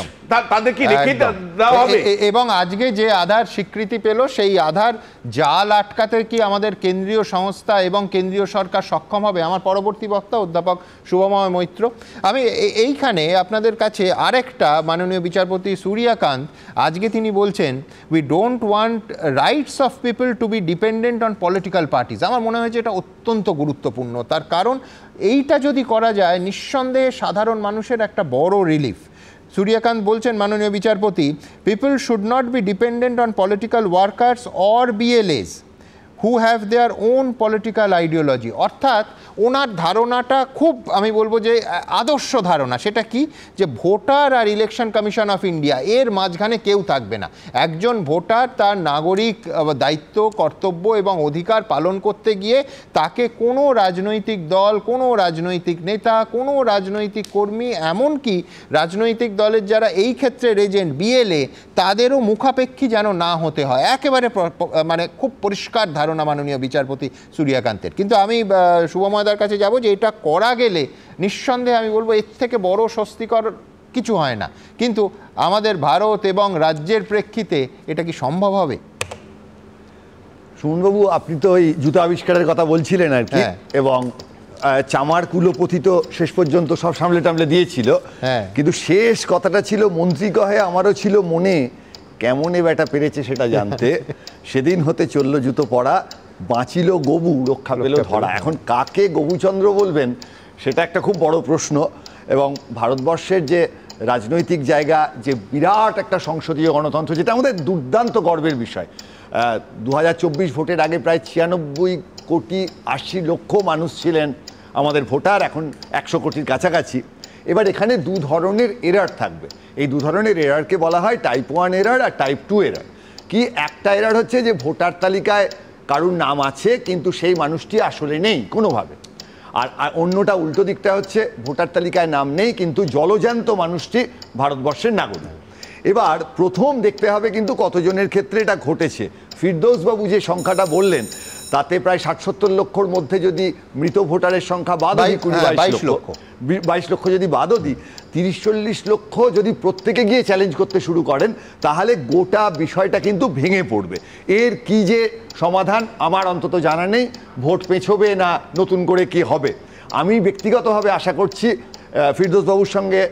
তাদেরকে রেখে দেওয়া হবে? এবং আজকে যে আধার স্বীকৃতি পেল সেই আধার জাল আটকাতে কি আমাদের কেন্দ্রীয় সংস্থা এবং কেন্দ্রীয় সরকার সক্ষম হবে? আমার পরবর্তী বক্তা অধ্যাপক শুভময় মৈত্র। আমি এইখানে আপনাদের কাছে আরেকটা, মাননীয় বিচারপতি সূর্যকান্ত আজকে তিনি বলছেন we don't want rights of people to B dependent on political parties. আমার মনে হয়েছে এটা অত্যন্ত গুরুত্বপূর্ণ, তার কারণ এইটা যদি করা যায় নিঃসন্দেহে সাধারণ মানুষের একটা বড় রিলিফ। সূর্যকান্ত বলছেন মাননীয় বিচারপতি, people should not be dependent on political workers or BLS who have their own political ideology. অর্থাৎ ওনার ধারণাটা খুব, আমি বলবো যে আদর্শ ধারণা। সেটা কি? যে ভোটার আর ইলেকশন কমিশন অফ ইন্ডিয়া এর মাঝখানে কেউ থাকবে না। একজন ভোটার তার নাগরিক দায়িত্ব, কর্তব্য এবং অধিকার পালন করতে গিয়ে তাকে কোনো রাজনৈতিক দল, কোনো রাজনৈতিক নেতা, কোনো রাজনৈতিক কর্মী, এমনকি রাজনৈতিক দলের যারা এই ক্ষেত্রে এজেন্ট বিএলএ, তাদেরও মুখাপেক্ষী যেন না হতে হয়। একেবারে মানে খুব পরিষ্কার ধারণা মাননীয় বিচারপতি সূর্যকান্তের। কিন্তু আমি শুভময়দার কাছে যাব যে এটা করা গেলে নিঃসন্দেহে আমি বলবো এর থেকে বড় স্বস্তিকর কিছু হয় না, কিন্তু আমাদের ভারত এবং রাজ্যের প্রেক্ষিতে এটা কি সম্ভব হবে? সুমনবাবু, আপনি তো ওই জুতো আবিষ্কারের কথা বলছিলেন আর কি, এবং চামার কুলোপতি তো শেষ পর্যন্ত সব সামলে টামলে দিয়েছিল, কিন্তু শেষ কথাটা ছিল মন্ত্রী কহে আমারও ছিল মনে কেমনে বেটা পেরেছে সেটা জানতে, সেদিন হতে চললো জুতো পড়া, বাঁচিল গবু রক্ষা পেল ধরা। এখন কাকে গবুচন্দ্র বলবেন সেটা একটা খুব বড় প্রশ্ন। এবং ভারতবর্ষের যে রাজনৈতিক জায়গা, যে বিরাট একটা সংসদীয় গণতন্ত্র, যেটা আমাদের দুর্দান্ত গর্বের বিষয়। 2024 ভোটের আগে প্রায় 96,80,00,000 মানুষ ছিলেন আমাদের ভোটার, এখন 100 কোটির কাছাকাছি। এবার এখানে দু ধরনের এরার থাকবে। এই দু ধরনের এরারকে বলা হয় টাইপ 1 এরার আর টাইপ 2 এরার। কি একটা এরার হচ্ছে যে ভোটার তালিকায় কারুর নাম আছে কিন্তু সেই মানুষটি আসলে নেই কোনোভাবে, আর অন্যটা উল্টো দিকটা হচ্ছে ভোটার তালিকায় নাম নেই কিন্তু জলজ্যান্ত মানুষটি ভারতবর্ষের নাগরিক। এবার প্রথম দেখতে হবে কিন্তু কতজনের ক্ষেত্রে এটা ঘটেছে। ফিরদৌসবাবু যে সংখ্যাটা বললেন তাতে প্রায় 60-70 লক্ষর মধ্যে যদি মৃত ভোটারের সংখ্যা বাদও দিই, 22 লক্ষ যদি বাদও দিই, 30-40 লক্ষ যদি প্রত্যেকে গিয়ে চ্যালেঞ্জ করতে শুরু করেন তাহলে গোটা বিষয়টা কিন্তু ভেঙে পড়বে। এর কি যে সমাধান আমার অন্তত জানা নেই। ভোট পেছোবে না নতুন করে কি হবে? আমি ব্যক্তিগতভাবে আশা করছি ফিরদৌসবাবুর সঙ্গে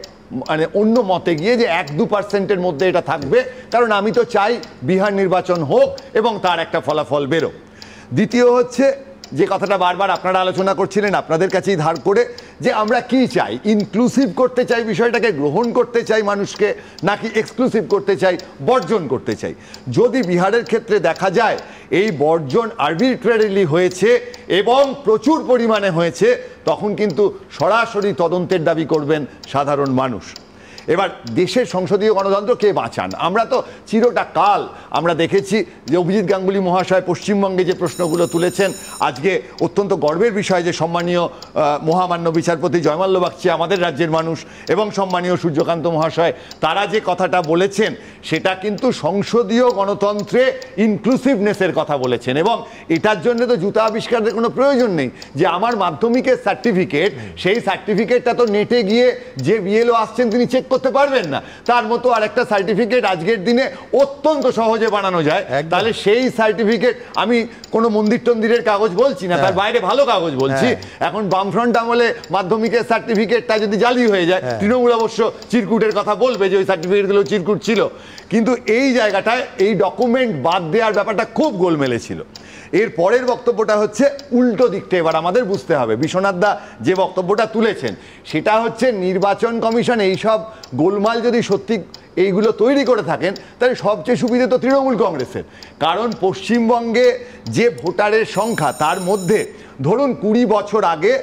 মানে অন্য মতে গিয়ে যে 1-2% মধ্যে এটা থাকবে, কারণ আমি তো চাই বিহার নির্বাচন হোক এবং তার একটা ফলাফল বেরো। দ্বিতীয় হচ্ছে যে কথাটা বারবার আপনারা আলোচনা করছিলেন আপনাদের কাছেই ধার করে, যে আমরা কি চাই, ইনক্লুসিভ করতে চাই বিষয়টাকে, গ্রহণ করতে চাই মানুষকে, নাকি এক্সক্লুসিভ করতে চাই, বর্জন করতে চাই। যদি বিহারের ক্ষেত্রে দেখা যায় এই বর্জন আরবিট্রারিলি হয়েছে এবং প্রচুর পরিমাণে হয়েছে, তখন কিন্তু সরাসরি তদন্তের দাবি করবেন সাধারণ মানুষ। এবার দেশের সংসদীয় গণতন্ত্র কে বাঁচান? আমরা তো চিরটা কাল আমরা দেখেছি যে অভিজিৎ গাঙ্গুলি মহাশয় পশ্চিমবঙ্গে যে প্রশ্নগুলো তুলেছেন, আজকে অত্যন্ত গর্বের বিষয় যে সম্মানীয় মহামান্য বিচারপতি জয়মাল্য বাগচি আমাদের রাজ্যের মানুষ এবং সম্মানীয় সূর্যকান্ত মহাশয় তারা যে কথাটা বলেছেন সেটা কিন্তু সংসদীয় গণতন্ত্রে ইনক্লুসিভনেসের কথা বলেছেন। এবং এটার জন্য তো জুতা আবিষ্কারের কোনো প্রয়োজন নেই, যে আমার মাধ্যমিকের সার্টিফিকেট, সেই সার্টিফিকেটটা তো নেটে গিয়ে যে বিএলও আসছেন তিনি চেক করতে পারবেন না, তার মতো আরেকটা সার্টিফিকেট আজকের দিনে অত্যন্ত সহজে বানানো যায়। তাহলে সেই সার্টিফিকেট, আমি কোনো মন্দির টন্দিরের কাগজ বলছি না, তার বাইরে ভালো কাগজ বলছি। এখন বামফ্রন্ট আমলে মাধ্যমিকের সার্টিফিকেটটা যদি জালি হয়ে যায়, তৃণমূল অবশ্য চিরকুটের কথা বলবে যে ওই সার্টিফিকেটগুলো চিরকুট ছিল, কিন্তু এই জায়গাটায় এই ডকুমেন্ট বাদ দেওয়ার ব্যাপারটা খুব গোলমেলে ছিল। এর পরের বক্তব্যটা হচ্ছে উল্টো দিকটা এবার আমাদের বুঝতে হবে। বিশ্বনাথ দা যে বক্তব্যটা তুলেছেন সেটা হচ্ছে নির্বাচন কমিশন এইসব গোলমাল যদি সত্যি এইগুলো তৈরি করে থাকেন, তাহলে সবচেয়ে সুবিধে তো তৃণমূল কংগ্রেসের। কারণ পশ্চিমবঙ্গে যে ভোটারের সংখ্যা, তার মধ্যে ধরুন 20 বছর আগে,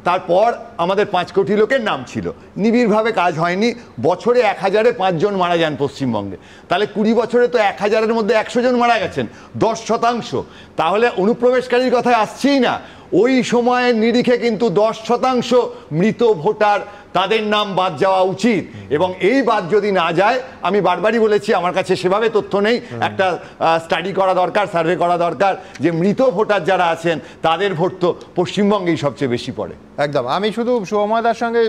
তারপর আমাদের 5 কোটি লোকের নাম ছিল, নিবিড়ভাবে কাজ হয়নি, বছরে 1000-এ 5 জন মারা যান পশ্চিমবঙ্গে। তাহলে 20 বছরে তো 1000-এর মধ্যে 100 জন মারা গেছেন, 10%। তাহলে অনুপ্রবেশকারীর কথায় আসছেই না, ওই সময়ের নিরিখে কিন্তু 10% মৃত ভোটার, তাদের নাম বাদ যাওয়া উচিত। এবং এই বাদ যদি না যায়, আমি বারবারই বলেছি আমার কাছে সেভাবে তথ্য নেই, একটা স্টাডি করা দরকার, সার্ভে করা দরকার, যে মৃত ভোটার যারা আছেন তাদের ভোট তো পশ্চিমবঙ্গেই সবচেয়ে বেশি পড়ে। একদম। আমি শুধু শুভময়দার সঙ্গে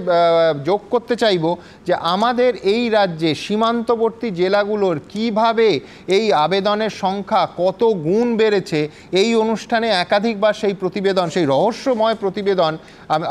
যোগ করতে চাইব যে আমাদের এই রাজ্যে সীমান্তবর্তী জেলাগুলোর কিভাবে এই আবেদনের সংখ্যা কত গুণ বেড়েছে, এই অনুষ্ঠানে একাধিকবার সেই প্রতিবেদন, সেই রহস্যময় প্রতিবেদন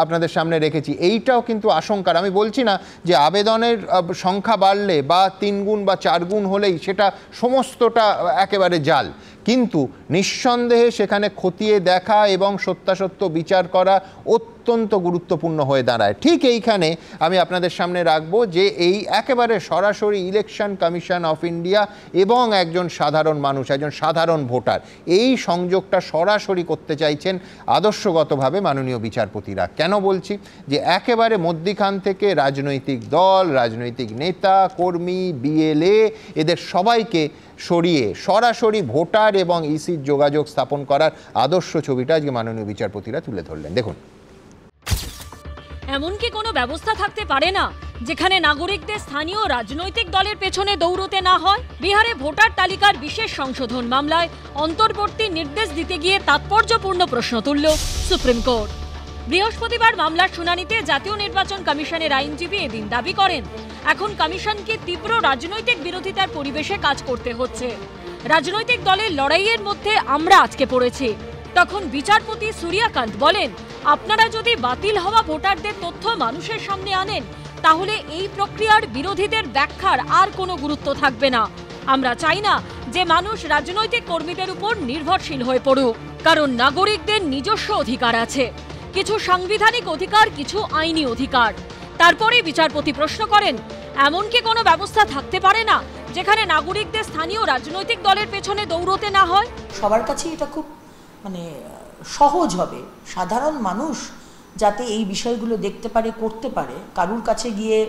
আপনাদের সামনে রেখেছি। এইটাও কিন্তু আশঙ্কার। আমি বলছি না যে আবেদনের সংখ্যা বাড়লে বা 3 গুণ বা 4 গুণ হলেই সেটা সমস্তটা একেবারে জাল, কিন্তু নিঃসন্দেহে সেখানে খতিয়ে দেখা এবং সত্যাসত্য বিচার করা অত্যন্ত গুরুত্বপূর্ণ হয়ে দাঁড়ায়। ঠিক এইখানে আমি আপনাদের সামনে রাখবো যে এই একেবারে সরাসরি ইলেকশন কমিশন অফ ইন্ডিয়া এবং একজন সাধারণ মানুষ, একজন সাধারণ ভোটার, এই সংযোগটা সরাসরি করতে চাইছেন আদর্শগতভাবে মাননীয় বিচারপতিরা। কেন বলছি? যে একেবারে মধ্যিখান থেকে রাজনৈতিক দল, রাজনৈতিক নেতা, কর্মী, বিএলএ, এদের সবাইকে সরিয়ে সরাসরি ভোটার এবং ইসির যোগাযোগ স্থাপন করার আদর্শ ছবিটা আজকে মাননীয় বিচারপতিরা তুলে ধরলেন। দেখুন, এমন কি কোনো ব্যবস্থা থাকতে পারে না যেখানে নাগরিকদের স্থানীয় রাজনৈতিক দলের পেছনে দৌড়তে না হয়? বিহারে ভোটার তালিকার বিশেষ সংশোধন মামলায় অন্তর্বর্তী নির্দেশ দিতে গিয়ে তাৎপর্যপূর্ণ প্রশ্ন তুলল সুপ্রিম কোর্ট। বৃহস্পতিবার মামলার শুনানিতে জাতীয় নির্বাচন কমিশনের আইনজীবী এদিন দাবি করেন, এখন কমিশনকে তীব্র রাজনৈতিক বিরোধিতার পরিবেশে কাজ করতে হচ্ছে। রাজনৈতিক দলের লড়াইয়ের মধ্যে আমরা আজকে পড়েছি। তখন বিচারপতি সূর্যকান্ত বলেন, আপনারা যদি বাতিল হওয়া ভোটারদের তথ্য মানুষের সামনে আনেন, তাহলে এই প্রক্রিয়ার বিরোধীদের ব্যাখ্যার আর কোনো গুরুত্ব থাকবে না। আমরা চাই না যে মানুষ রাজনৈতিক কর্মীদের উপর নির্ভরশীল হয়ে পড়ুক, কারণ নাগরিকদের নিজস্ব অধিকার আছে, কিছু সাংবিধানিক অধিকার, কিছু আইনি অধিকার। তারপরে বিচারপতি প্রশ্ন করেন, এমন কি কোনো ব্যবস্থা থাকতে পারে না যেখানে নাগরিকদের স্থানীয় রাজনৈতিক দলের পেছনে দৌড়তে না হয়? সবার কাছে এটা খুব সহজ হবে, সাধারণ মানুষ যাতে এই বিষয়গুলো দেখতে পারে, করতে পারে, কারুর কাছে গিয়ে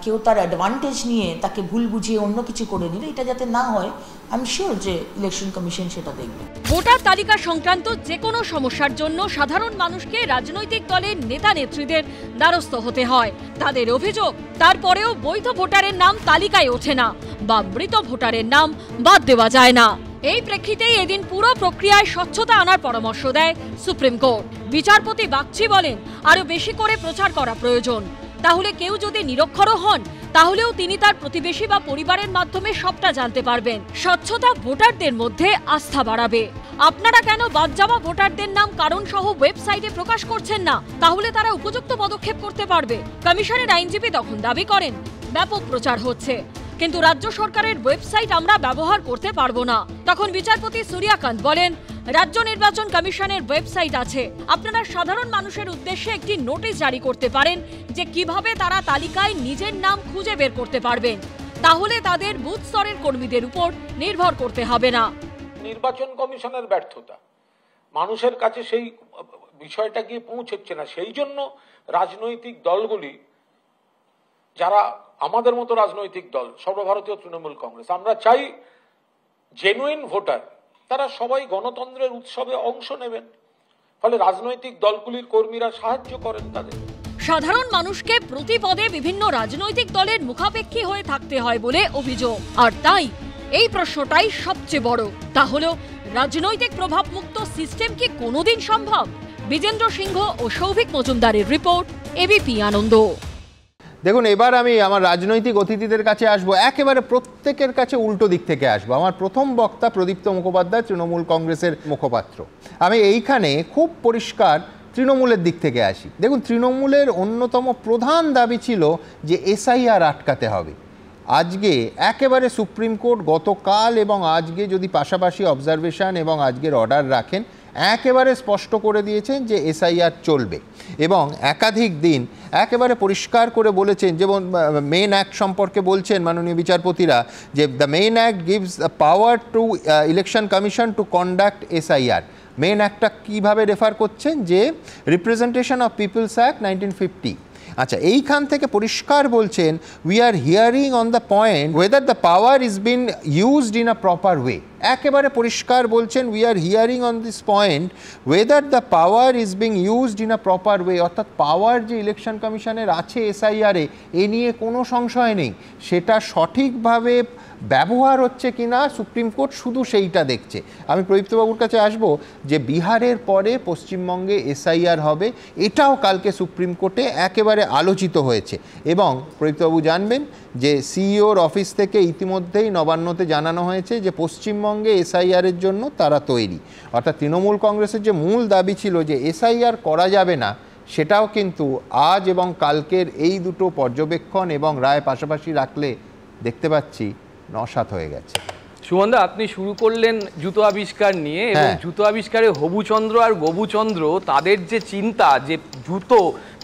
কেউ তার অ্যাডভান্টেজ নিয়ে তাকে ভুল বুঝিয়ে অন্য কিছু করে নিলে এটা যাতে না হয়, আমি শিওর যে ইলেকশন কমিশন সেটা দেখবে। ভোটার তালিকা সংক্রান্ত যে কোনো সমস্যার জন্য সাধারণ মানুষকে রাজনৈতিক দলের নেতা নেত্রীদের দ্বারস্থ হতে হয়। তাদের অভিযোগ, তারপরেও বৈধ ভোটারের নাম তালিকায় ওঠে না বা মৃত ভোটারের নাম বাদ দেওয়া যায় না। এই প্রেক্ষিতেই এদিন পুরো প্রক্রিয়ায় স্বচ্ছতা আনার পরামর্শ দেয় সুপ্রিম কোর্ট। বিচারপতি বাগচি বলেন, আরো বেশি করে প্রচার করা প্রয়োজন। তাহলে কেউ যদি নিরক্ষর হন, তাহলেও তিনি তার প্রতিবেশী বা পরিবারের মাধ্যমে সবটা জানতে পারবেন। স্বচ্ছতা ভোটারদের মধ্যে আস্থা বাড়াবে। আপনারা কেন বাদ যাওয়া ভোটারদের নাম কারণ সহ ওয়েবসাইটে প্রকাশ করছেন না? তাহলে তারা উপযুক্ত পদক্ষেপ করতে পারবে। কমিশনের আইনজীবী তখন দাবি করেন, ব্যাপক প্রচার হচ্ছে, কিন্তু রাজ্য সরকারের ওয়েবসাইট আমরা ব্যবহার করতে পারবো না। তখন বিচারপতি সূর্যকান্ত বলেন, রাজ্য নির্বাচন কমিশনের ওয়েবসাইট আছে। আপনারা সাধারণ মানুষের উদ্দেশ্যে একটি নোটিশ জারি করতে পারেন যে কিভাবে তারা তালিকায় নিজের নাম খুঁজে বের করতে পারবেন। তাহলে তাদের বুথ স্তরের কর্মীদের উপর নির্ভর করতে হবে না। নির্বাচন কমিশনের ব্যর্থতা, মানুষের কাছে সেই বিষয়টা গিয়ে পৌঁছচ্ছে না। সেই জন্য রাজনৈতিক দলগুলি, যারা আমাদের মতো রাজনৈতিক দল, সর্বভারতীয় তৃণমূল কংগ্রেস, আমরা চাই জেনুইন ভোটার তারা সবাই গণতন্ত্রের উৎসবে অংশ নেবেন। ফলে রাজনৈতিক দলগুলির কর্মীরা সাহায্য করেন তাদের। সাধারণ মানুষকে প্রতি পদে বিভিন্ন রাজনৈতিক দলের মুখাপেক্ষী হয়ে থাকতে হয় বলে অভিযোগ। আর তাই এই প্রশ্নটাই সবচেয়ে বড়, তা হলো রাজনৈতিক প্রভাব মুক্ত সিস্টেম কি কোনোদিন সম্ভব? বিজেন্দ্র সিংহ ও সৌভিক মজুমদারের রিপোর্ট, এবিপি আনন্দ। দেখুন, এবার আমি আমার রাজনৈতিক অতিথিদের কাছে আসবো, একেবারে প্রত্যেকের কাছে উল্টো দিক থেকে আসবো। আমার প্রথম বক্তা প্রদীপ্ত মুখোপাধ্যায়, তৃণমূল কংগ্রেসের মুখপাত্র। আমি এইখানে খুব পরিষ্কার তৃণমূলের দিক থেকে আসি। দেখুন, তৃণমূলের অন্যতম প্রধান দাবি ছিল যে এসআইআর আটকাতে হবে। আজকে একেবারে সুপ্রিম কোর্ট গতকাল এবং আজকে যদি পাশাপাশি অবজারভেশন এবং আজকের অর্ডার রাখেন, একেবারে স্পষ্ট করে দিয়েছেন যে এসআইআর চলবে এবং একাধিক দিন একেবারে পরিষ্কার করে বলেছেন, যেমন মেইন অ্যাক্ট সম্পর্কে বলছেন মাননীয় বিচারপতিরা যে the main act gives power to election commission to conduct SIR. Main অ্যাক্টটা কীভাবে রেফার করছেন যে রিপ্রেজেন্টেশন অফ পিপলস অ্যাক্ট 1950। আচ্ছা, এইখান থেকে পরিষ্কার বলছেন we are hearing on the point whether the power is been used in a proper way. একেবারে পরিষ্কার বলছেন we are hearing on this point whether the power is being used in a proper way. অর্থাৎ পাওয়ার যে ইলেকশন কমিশনের আছে এসআইআরে, এ নিয়ে কোনো সংশয় নেই, সেটা সঠিকভাবে ব্যবহার হচ্ছে কিনা সুপ্রিম কোর্ট শুধু সেইটা দেখছে। আমি প্রদীপ্তবাবুর কাছে আসব যে বিহারের পরে পশ্চিমবঙ্গে এসআইআর হবে, এটাও কালকে সুপ্রিম কোর্টে একেবারে আলোচিত হয়েছে। এবং প্রদীপ্তবাবু জানবেন যে সিইওর অফিস থেকে ইতিমধ্যেই নবান্নতে জানানো হয়েছে যে পশ্চিমবঙ্গে এসআইআরের জন্য তারা তৈরি। অর্থাৎ তৃণমূল কংগ্রেসের যে মূল দাবি ছিল যে এসআইআর করা যাবে না, সেটাও কিন্তু আজ এবং কালকের এই দুটো পর্যবেক্ষণ এবং রায় পাশাপাশি রাখলে দেখতে পাচ্ছি নসাৎ হয়ে গেছে। সুমনদা, আপনি শুরু করলেন জুতো আবিষ্কার নিয়ে, এবং জুতো আবিষ্কারে হবুচন্দ্র আর গবুচন্দ্র তাদের যে চিন্তা যে জুতো,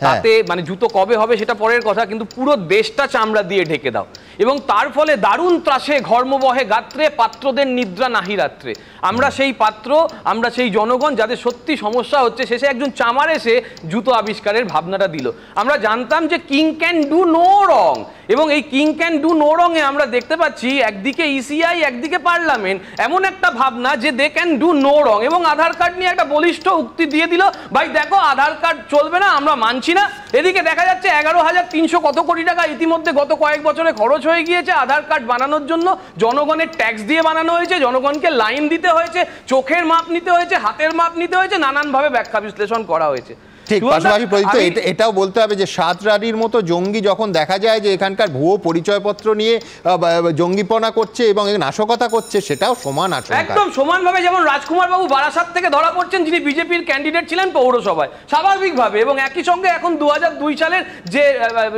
তাতে মানে জুতো কবে হবে সেটা পরের কথা, কিন্তু পুরো দেশটা চামড়া দিয়ে ঢেকে দাও, এবং তার ফলে দারুণ ত্রাসে ঘর্মবহে গাত্রে পাত্রদের নিদ্রা নাহি রাত্রে। আমরা সেই পাত্র, আমরা সেই জনগণ যাদের সত্যি সমস্যা হচ্ছে, শেষে একজন চামার এসে জুতো আবিষ্কারের ভাবনাটা দিল। আমরা জানতাম যে king can do no wrong, এবং এই king can do no wrong এ আমরা দেখতে পাচ্ছি একদিকে ইসিআই একদিকে পার্লামেন্ট এমন একটা ভাবনা যে they can do no wrong, এবং আধার কার্ড নিয়ে একটা বলিষ্ঠ উক্তি দিয়ে দিল, ভাই দেখো আধার কার্ড চলবে না, আমরা মানছি না। এদিকে দেখা যাচ্ছে 11,300 কত কোটি টাকা ইতিমধ্যে গত কয়েক বছরে খরচ হয়ে গিয়েছে আধার কার্ড বানানোর জন্য। জনগণের ট্যাক্স দিয়ে বানানো হয়েছে, জনগণকে লাইন দিতে হয়েছে, চোখের মাপ নিতে হয়েছে, হাতের মাপ নিতে হয়েছে, নানানভাবে ব্যাখ্যা বিশ্লেষণ করা হয়েছে। ঠিক, পাশাপাশি প্রদীপ্ত এটাও বলতে হবে যে সাতরারির মতো জঙ্গি যখন দেখা যায় যে এখানকার ভুয়ো পরিচয়পত্র নিয়ে জঙ্গিপনা করছে এবং নাশকতা করছে, সেটাও সমান আচরণ, একদম সমানভাবে। যেমন রাজকুমার বাবু বারাসাত থেকে ধরা পড়ছেন, যিনি বিজেপির ক্যান্ডিডেট ছিলেন পৌরসভায়, স্বাভাবিকভাবে, এবং একই সঙ্গে এখন 2002 সালের যে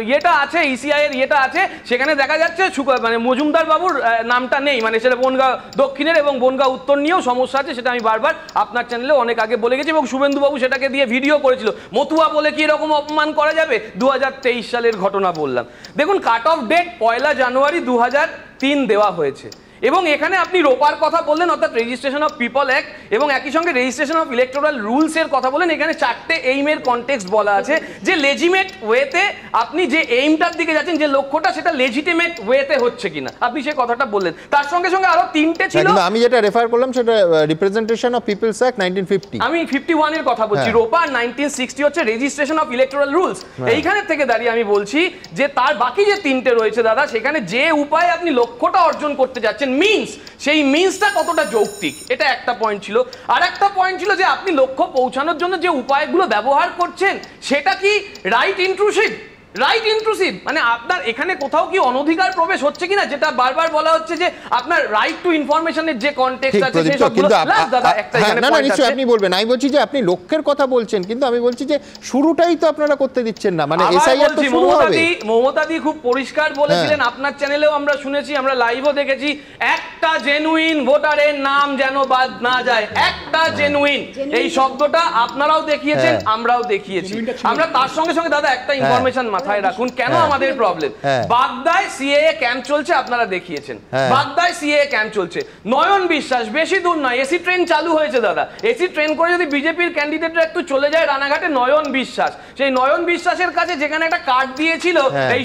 ইয়েটা আছে, ইসিআই এর ইয়েটা আছে, সেখানে দেখা যাচ্ছে মানে মজুমদার বাবুর নামটা নেই, মানে সেটা বনগাঁ দক্ষিণের এবং বনগাঁ উত্তর নিয়েও সমস্যা আছে, সেটা আমি বারবার আপনার চ্যানেলে অনেক আগে বলে গেছি, এবং শুভেন্দু বাবু সেটাকে দিয়ে ভিডিও করেছিল। মতুয়া বলে কি এরকম অপমান করা যাবে? 2023 সালের ঘটনা বললাম। দেখুন, কাট অফ ডেট 1 জানুয়ারি 2003 দেওয়া হয়েছে, এবং এখানে আপনি রোপার কথা বললেন, অর্থাৎ রেজিস্ট্রেশন অফ পিপল অ্যাক্ট, এবং একই সঙ্গে রেজিস্ট্রেশন অফ ইলেকটোরাল রুলস এর কথা বলেন। এখানে 4টে এইমের কনটেক্সট বলা আছে যে লেজিমেট ওয়েতে আপনি যে এইমটার দিকে যাচ্ছেন, যে লক্ষ্যটা, সেটা লেজিটিমেট ওয়েতে হচ্ছে কিনা, আপনি সেই কথাটা বললেন। তার সঙ্গে সঙ্গে আরো 3টে ছিল, আমি যেটা রেফার করলাম সেটা রিপ্রেজেন্টেশন অফ পিপলস অ্যাক্ট 1950, আমি 51 এর কথা বলছি। রোপা 1960 হচ্ছে রেজিস্ট্রেশন অফ ইলেকটোরাল রুলস। এইখানে থেকে দাঁড়িয়ে আমি বলছি যে তার বাকি যে 3টে রয়েছে দাদা, সেখানে যে উপায়ে আপনি লক্ষ্যটা অর্জন করতে যাচ্ছেন, মিনস, সেই মিনসটা কতটা যৌক্তিক, এটা একটা পয়েন্ট ছিল। আর একটা পয়েন্ট ছিল যে আপনি লক্ষ্য পৌঁছানোর জন্য যে উপায়গুলো ব্যবহার করছেন, সেটা কি রাইট ইন্ট্রুসিভ, রাইট ইনক্লুসিভ, মানে আপনার এখানে কোথাও কি অনধিকার প্রবেশ হচ্ছে কিনা, যেটা বারবার বলা হচ্ছে যে আপনার রাইট টু ইনফরমেশনের যে কনটেক্সট আছে সেই সবগুলো প্লাস দাদা একটা এখানে না পয়েন্ট আছে। নিশ্চয়ই আপনি বলবেন, আমি বলছি যে আপনি লক্ষ্যের কথা বলছেন, কিন্তু আমি বলছি যে শুরুটাই তো আপনারা করতে দিচ্ছেন না, মানে এসআইআর তো শুরু হবে। মমতাদি খুব পরিষ্কার বলেছিলেন, আপনার চ্যানেলেও আমরা শুনেছি, আমরা লাইভও দেখেছি, একটা জেনুইন ভোটারের নাম যেন বাদ না যায়, একটা জেনুইন, এই শব্দটা আপনারাও দেখিয়েছেন, আমরাও দেখিয়েছি। আমরা তার সঙ্গে সঙ্গে দাদা একটা ইনফরমেশন মাথায় রাখুন কেন আমাদের প্রবলেম। বাগদায় সিএএ ক্যাম্প চলছে, আপনারা দেখিয়েছেন, বাগদায় সিএএ ক্যাম্প চলছে। নয়ন বিশ্বাস, বেশি দূর নয়, এসি ট্রেন চালু হয়েছে দাদা, এসি ট্রেন করে যদি বিজেপির ক্যান্ডিডেটরা একটু চলে যায় রানাঘাটে, নয়ন বিশ্বাস, সেই নয়ন বিশ্বাসের কাছে যেখানে একটা কার্ড দিয়েছিল এই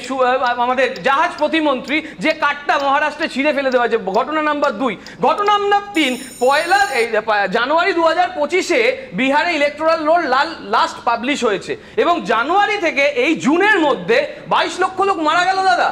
আমাদের জাহাজ প্রতিমন্ত্রী, যে কার্ডটা মহারাষ্ট্রে ছিঁড়ে ফেলে দেওয়া হয়েছে। ঘটনা নাম্বার 2। ঘটনা নাম্বার 3, পয়লা জানুয়ারি 2025-এ বিহারে ইলেকটোরাল রোল লাস্ট পাবলিশ হয়েছে, এবং জানুয়ারি থেকে এই জুনের মধ্যে 22 লক্ষ লোক মারা গেল দাদা।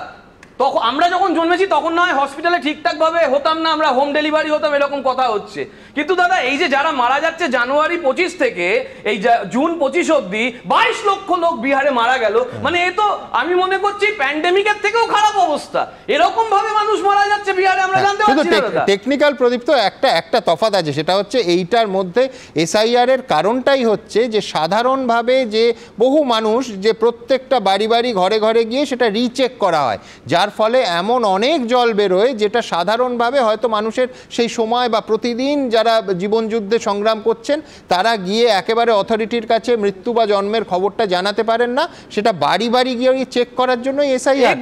তখন আমরা যখন জন্মেছি তখন না হয় হসপিটালে ঠিকঠাক ভাবে হতাম না, আমরা হোম ডেলিভারি হতাম, এরকম কথা হচ্ছে। কিন্তু দাদা এই যে যারা মারা যাচ্ছে জানুয়ারি 25 থেকে এই জুন 25 অবধি 22 লক্ষ লোক বিহারে মারা গেল, মানে এ তো আমি মনে করছি প্যান্ডেমিকের থেকেও খারাপ অবস্থা। এরকম ভাবে মানুষ মারা যাচ্ছে বিহারে, আমরা জানতে পারছি না দাদা। টেকনিক্যাল প্রদীপ তো একটা তফাৎ আছে, সেটা হচ্ছে এইটার মধ্যে এসআইআর এর কারণটাই হচ্ছে যে সাধারণভাবে যে বহু মানুষ যে প্রত্যেকটা বাড়ি বাড়ি ঘরে ঘরে গিয়ে সেটা রিচেক করা হয়, যার ফলে এমন অনেক জল বেরোয় যেটা সাধারণভাবে হয়তো মানুষের সেই সময় বা প্রতিদিন যারা জীবন যুদ্ধে সংগ্রাম করছেন তারা গিয়ে একেবারে অথরিটির কাছে মৃত্যু বা জন্মের খবরটা জানাতে পারেন না, সেটা বাড়ি বাড়ি গিয়ে চেক করার জন্য এসআইআর।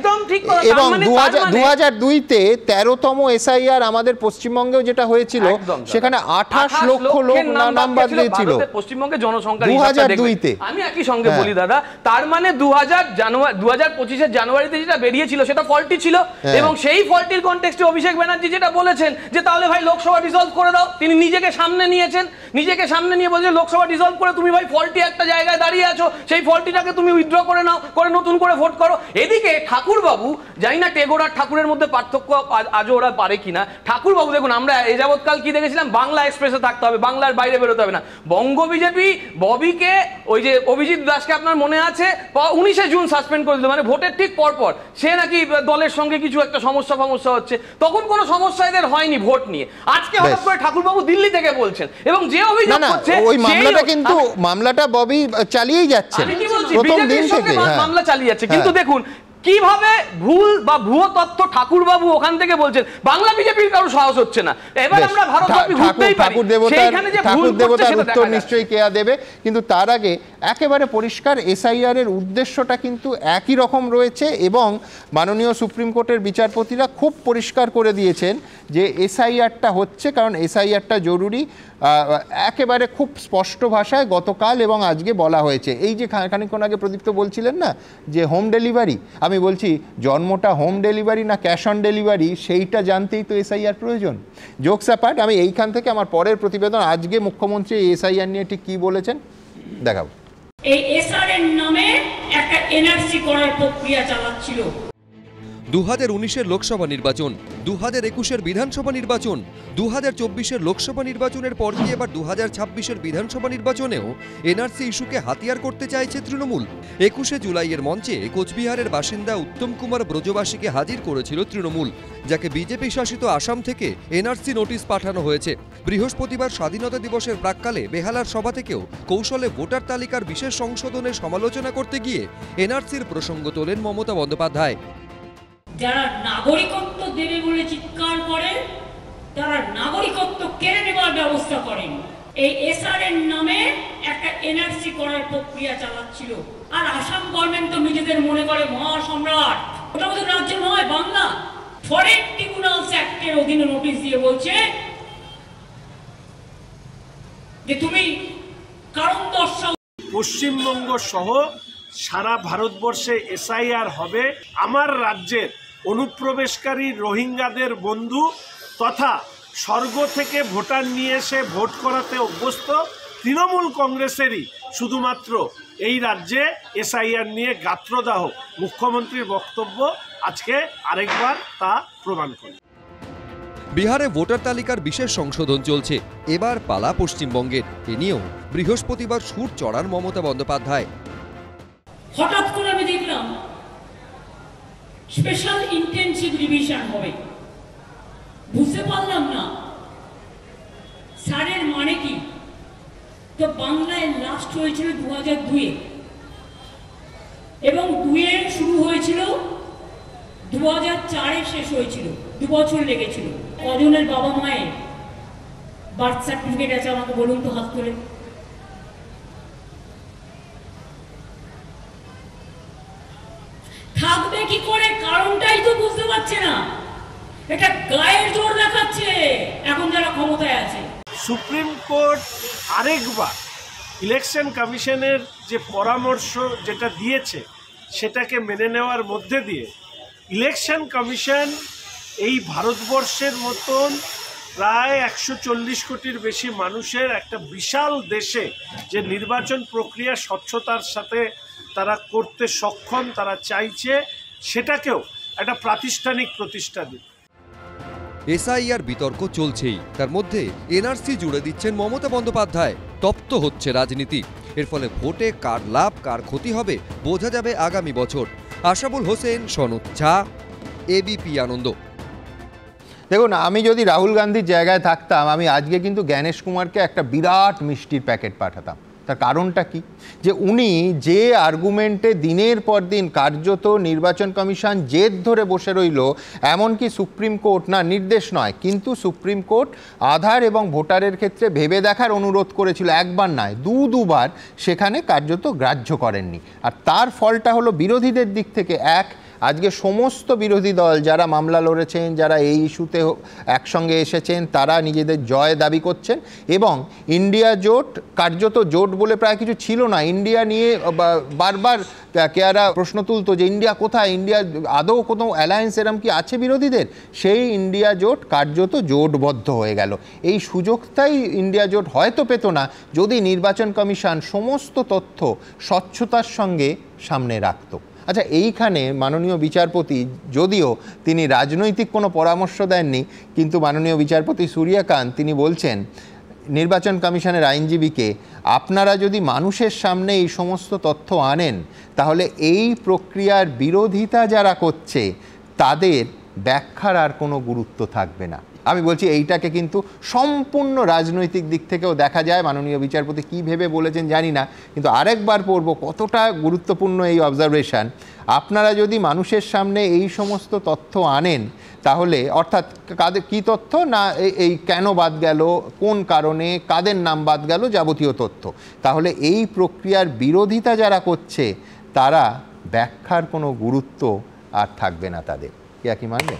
এবং 2002-তে 13তম এসআইআর আমাদের পশ্চিমবঙ্গেও যেটা হয়েছিল, সেখানে 28 লক্ষ লোক নাম বাদ দিয়েছিল পশ্চিমবঙ্গের জনসংখ্যার 2002-তে। আমি একই সঙ্গে বলি দাদা, তার মানে 2025-এর জানুয়ারিতে যেটা বেরিয়েছিল সেটা ফল্টি ছিল, এবং সেই ফল্টির কনটেক্সটে অভিষেক ব্যানার্জি যেটা বলেছেন যে তাহলে ভাই লোকসভা ডিসলভ করে দাও, তিনি নিজেকে সামনে নিয়েছেন, নিজেকে সামনে নিয়ে বলছেন লোকসভা ডিসলভ করে তুমি ভাই ফল্টি একটা জায়গায় দাঁড়িয়ে আছো, সেই ফল্টিটাকে তুমি উইথড্র করে নাও, করে নতুন করে ভোট করো। এদিকে ঠাকুর বাবু, জানি না টেগোর আর ঠাকুরের মধ্যে পার্থক্য আজও ওরা পারে কিনা, ঠাকুর বাবু দেখুন আমরা এ যাবৎকাল কি দেখেছিলাম, বাংলা এক্সপ্রেসে থাকতে হবে, বাংলার বাইরে বেরোতে হবে না। বঙ্গ বিজেপি ববিকে, ওই যে অভিজিৎ দাসকে আপনার মনে আছে 19শে জুন সাসপেন্ড করে দিল, মানে ভোটের ঠিক পরপর সে নাকি দলের সঙ্গে কিছু একটা সমস্যা হচ্ছে, তখন কোনো সমস্যা এদের হয়নি ভোট নিয়ে। আজকে হঠাৎ করে ঠাকুরবাবু দিল্লি থেকে বলছেন, এবং যে অভিযোগ করছে ওই মামলাটা কিন্তু মামলাটা ববি চালিয়েই যাচ্ছে, আমি কি বলছি প্রথম দিন থেকে মামলা চালিয়ে যাচ্ছে। কিন্তু দেখুন কিভাবে ভুল বা ভুয়ো তথ্য ঠাকুরবাবু ওখান থেকে বলছেন, বাংলা বিজেপির কারো সাহস হচ্ছে না। এবার আমরা ভারতব্যাপী ঘুরতেই পারি, সেইখানে যে ভুল করছে সেটা উত্তর নিশ্চয়ই কেয়া দেবে, কিন্তু তার আগে একেবারে পরিষ্কার এসআইআর এর উদ্দেশ্যটা কিন্তু একই রকম রয়েছে, এবং মাননীয় সুপ্রিম কোর্টের বিচারপতিরা খুব পরিষ্কার করে দিয়েছেন যে এসআইআরটা হচ্ছে কারণ এসআইআরটা জরুরি, একেবারে খুব স্পষ্ট ভাষায় গতকাল এবং আজকে বলা হয়েছে। এই যে খানিকক্ষণ আগে প্রদীপ্ত বলছিলেন না যে হোম ডেলিভারি, আমি বলছি জন্মটা হোম ডেলিভারি না ক্যাশ অন ডেলিভারি সেইটা জানতেই তো এসআইআর প্রয়োজন। জোকস অ্যাপার্ট, আমি এইখান থেকে আমার পরের প্রতিবেদন, আজকে মুখ্যমন্ত্রী এসআইআর নিয়ে ঠিক কি বলেছেন দেখাবো। এই এসআর-এর নামে একটা এনআরসি করার প্রক্রিয়া চালাচ্ছিল। 2019-এর লোকসভা নির্বাচন, 2021-এর বিধানসভা নির্বাচন, 2024-এর লোকসভা নির্বাচনের পর দিয়ে এবার 2026-এর বিধানসভা নির্বাচনেও এনআরসি ইস্যুকে হাতিয়ার করতে চাইছে তৃণমূল। 21শে জুলাইয়ের মঞ্চে কোচবিহারের বাসিন্দা উত্তম কুমার ব্রজবাসীকে হাজির করেছিল তৃণমূল, যাকে বিজেপি শাসিত আসাম থেকে এনআরসি নোটিশ পাঠানো হয়েছে। বৃহস্পতিবার স্বাধীনতা দিবসের প্রাক্কালে বেহালার সভা থেকেও কৌশলে ভোটার তালিকার বিশেষ সংশোধনের সমালোচনা করতে গিয়ে এনআরসির প্রসঙ্গ তোলেন মমতা বন্দ্যোপাধ্যায়। যারা নাগরিকত্ব দেবে বলে চিৎকার করেন তারা নাগরিকত্ব কেড়ে নেবার ব্যবস্থা করেন। এই এসআর-এর নামে একটা এনআরসি করার প্রক্রিয়া চালাচ্ছিল, আর আসাম গভর্নমেন্ট তো নিজেদের মনে করে মহাসম্রাট। ওটা তো রাজ্য নয়, বাংলা। ফরেন ট্রিব্যুনালস অ্যাক্টের অধীনে নোটিশ দিয়ে বলছে যে তুমি কারণ দর্শাও। পশ্চিমবঙ্গ সহ সারা ভারতবর্ষে এসআইআর হবে। আমার রাজ্যের অনুপ্রবেশকারী রোহিঙ্গাদের বন্ধু তথা স্বর্গ থেকে ভোটার নিয়ে এসে ভোট করাতে অভ্যস্ত তৃণমূল কংগ্রেসেরই শুধুমাত্র এই রাজ্যে এসআইআর নিয়ে গাত্রদাহ। মুখ্যমন্ত্রীর বক্তব্য আজকে আরেকবার তা প্রমাণ করে। বিহারে ভোটার তালিকার বিশেষ সংশোধন চলছে, এবার পালা পশ্চিমবঙ্গের। এ নিয়েও বৃহস্পতিবার সুর চড়ান মমতা বন্দ্যোপাধ্যায়। হঠাৎ করে আমি দেখলাম স্পেশাল ইন্টেনসিভ রিভিশন হবে। বুঝতে পারলাম না স্যারের মানে কি। তো বাংলায় লাস্ট হয়েছিল 2002-এ এবং 2-এ শুরু হয়েছিল, 2004-এ শেষ হয়েছিল, 2 বছর লেগেছিল। কজনের বাবা মায়ের বার্থ সার্টিফিকেট আছে আমাকে বলুন তো, হাত তুলে। থাকবে কি করে, কারণটাই তো বুঝতে পারছে না। এটা গায়ের জোর দেখাচ্ছে এখন যারা ক্ষমতায় আছে। সুপ্রিম কোর্ট আরেকবার ইলেকশন কমিশনের যে পরামর্শ যেটা দিয়েছে সেটাকে মেনে নেওয়ার মধ্যে দিয়ে ইলেকশন কমিশন এই ভারতবর্ষের মতন প্রায় 140 কোটির বেশি মানুষের একটা বিশাল দেশে যে নির্বাচন প্রক্রিয়া স্বচ্ছতার সাথে তারা করতে সক্ষম, তারা চাইছে সেটাকেও একটা প্রাতিষ্ঠানিক প্রতিষ্ঠা দিন। এসআইআর বিতর্ক চলছেই, তার মধ্যে এনআরসি জুড়ে দিচ্ছেন মমতা বন্দ্যোপাধ্যায়। তপ্ত হচ্ছে রাজনীতি। এর ফলে ভোটে কার লাভ কার ক্ষতি হবে বোঝা যাবে আগামী বছর। আশাবুল হোসেন, সনদ ঝা, এবিপি আনন্দ। দেখুন, আমি যদি রাহুল গান্ধীর জায়গায় থাকতাম, আমি আজকে কিন্তু জ্ঞানেশ কুমারকে একটা বিরাট মিষ্টির প্যাকেট পাঠাতাম। তার কারণটা কি, যে উনি যে আর্গুমেন্টে দিনের পর দিন কার্যত নির্বাচন কমিশন জেদ ধরে বসে রইল, এমনকি সুপ্রিম কোর্ট না নির্দেশ নয়, কিন্তু সুপ্রিম কোর্ট আধার এবং ভোটারের ক্ষেত্রে ভেবে দেখার অনুরোধ করেছিল, একবার নয় দুবার, সেখানে কার্যত গ্রাহ্য করেননি। আর তার ফলটা হলো বিরোধীদের দিক থেকে আজকে সমস্ত বিরোধী দল যারা মামলা লড়েছেন, যারা এই ইস্যুতে একসঙ্গে এসেছেন, তারা নিজেদের জয় দাবি করছেন। এবং ইন্ডিয়া জোট, কার্যত জোট বলে প্রায় কিছু ছিল না, ইন্ডিয়া নিয়ে বারবার কেয়ারা প্রশ্ন তুলতো যে ইন্ডিয়া কোথায়, ইন্ডিয়া আদৌ কোনো অ্যালায়েন্স এরম কি আছে বিরোধীদের। সেই ইন্ডিয়া জোট কার্যত জোটবদ্ধ হয়ে গেল। এই সুযোগটাই ইন্ডিয়া জোট হয়তো পেত না যদি নির্বাচন কমিশন সমস্ত তথ্য স্বচ্ছতার সঙ্গে সামনে রাখত। আচ্ছা, এইখানে মাননীয় বিচারপতি, যদিও তিনি রাজনৈতিক কোনো পরামর্শ দেননি, কিন্তু মাননীয় বিচারপতি সূর্যকান্ত তিনি বলছেন নির্বাচন কমিশনের আইনজীবীকে, আপনারা যদি মানুষের সামনে এই সমস্ত তথ্য আনেন, তাহলে এই প্রক্রিয়ার বিরোধিতা যারা করছে তাদের ব্যাখ্যার আর কোনো গুরুত্ব থাকবে না। আমি বলছি এইটাকে কিন্তু সম্পূর্ণ রাজনৈতিক দিক থেকেও দেখা যায়। মাননীয় বিচারপতি কী ভেবে বলেছেন জানি না, কিন্তু আরেকবার পড়ব কতটা গুরুত্বপূর্ণ এই অবজারভেশন। আপনারা যদি মানুষের সামনে এই সমস্ত তথ্য আনেন, তাহলে অর্থাৎ কাদের কী তথ্য না, এই কেন বাদ গেল, কোন কারণে, কাদের নাম বাদ গেল, যাবতীয় তথ্য, তাহলে এই প্রক্রিয়ার বিরোধিতা যারা করছে তারা ব্যাখ্যার কোনো গুরুত্ব আর থাকবে না তাদের। কি মানবে?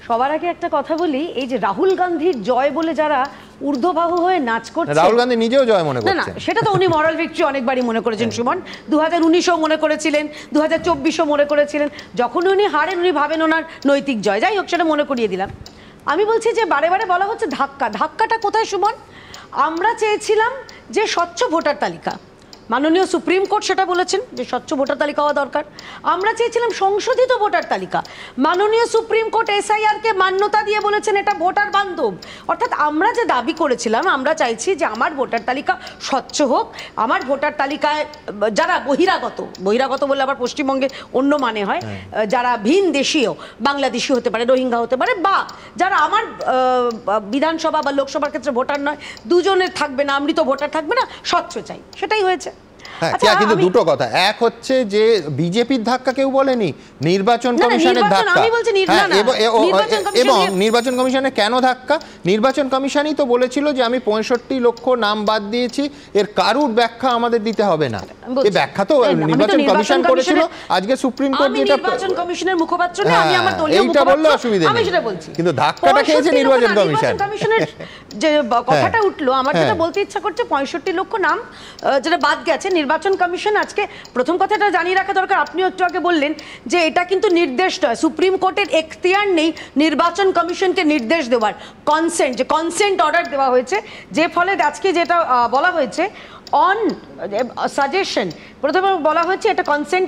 সবার আগে একটা কথা বলি, এই যে রাহুল গান্ধীর জয় বলে যারা ঊর্ধ্ববাহু হয়ে নাচ করছে, রাহুল গান্ধী নিজেও জয় মনে করছেন। না, সেটা তো উনি মরাল ভিক্টরি অনেকবারই মনে করেছেন সুমন। 2019-ও মনে করেছিলেন, 2024-ও মনে করেছিলেন। যখন উনি হারেন উনি ভাবেন ওনার নৈতিক জয়। যাই হোক, সেটা মনে করিয়ে দিলাম। আমি বলছি যে বারে বারে বলা হচ্ছে ধাক্কাটা কোথায় সুমন? আমরা চেয়েছিলাম যে স্বচ্ছ ভোটার তালিকা, মাননীয় সুপ্রিম কোর্ট সেটা বলেছেন যে স্বচ্ছ ভোটার তালিকা হওয়া দরকার। আমরা চেয়েছিলাম সংশোধিত ভোটার তালিকা, মাননীয় সুপ্রিম কোর্ট এসআইআরকে মান্যতা দিয়ে বলেছেন এটা ভোটার বান্ধব। অর্থাৎ আমরা যে দাবি করেছিলাম, আমরা চাইছি যে আমার ভোটার তালিকা স্বচ্ছ হোক, আমার ভোটার তালিকায় যারা বহিরাগত বললে আবার পশ্চিমবঙ্গে অন্য মানে হয়, যারা ভিন দেশীয়, বাংলাদেশি হতে পারে, রোহিঙ্গা হতে পারে, বা যারা আমার বিধানসভা বা লোকসভার ক্ষেত্রে ভোটার নয়, দুজনের থাকবে না, আমৃত ভোটার থাকবে না, স্বচ্ছ চাই। সেটাই হয়েছে। কিন্তু দুটো কথা, এক হচ্ছে যে বিজেপির ধাক্কা কেউ বলেনি, নির্বাচন কমিশনের ধাক্কা। এবং নির্বাচন কমিশনের কেন ধাক্কা? নির্বাচন কমিশনই তো বলেছিল যে আমি 65 লক্ষ নাম বাদ দিয়েছি, এর কারুর ব্যাখ্যা আমাদের দিতে হবে না। এই ব্যাখ্যা তো নির্বাচন কমিশন করেছিল। আজকে সুপ্রিম কোর্ট যেটা নির্বাচন কমিশনের মুখপাত্র না, আমি আমার দলীয় মুখপাত্র, এইটা বললে অসুবিধা নেই, কিন্তু ধাক্কাটা খেয়েছে নির্বাচন কমিশনের। যে কথাটা উঠলো, আমার যেটা বলতে ইচ্ছা করছে, 65 লক্ষ নাম যেটা বাদ গেছে, নির্বাচন কমিশন আজকে প্রথম কথাটা জানিয়ে রাখা দরকার। আপনিও একটু আগে বললেন যে এটা কিন্তু নির্দেশ নয়, সুপ্রিম কোর্টের এখতিয়ার নেই নির্বাচন কমিশনকে নির্দেশ দেওয়ার। কনসেন্ট অর্ডার দেওয়া হয়েছে, যে ফলে আজকে যেটা বলা হয়েছে অন সাজেশন, প্রথমে বলা হয়েছে এটা consent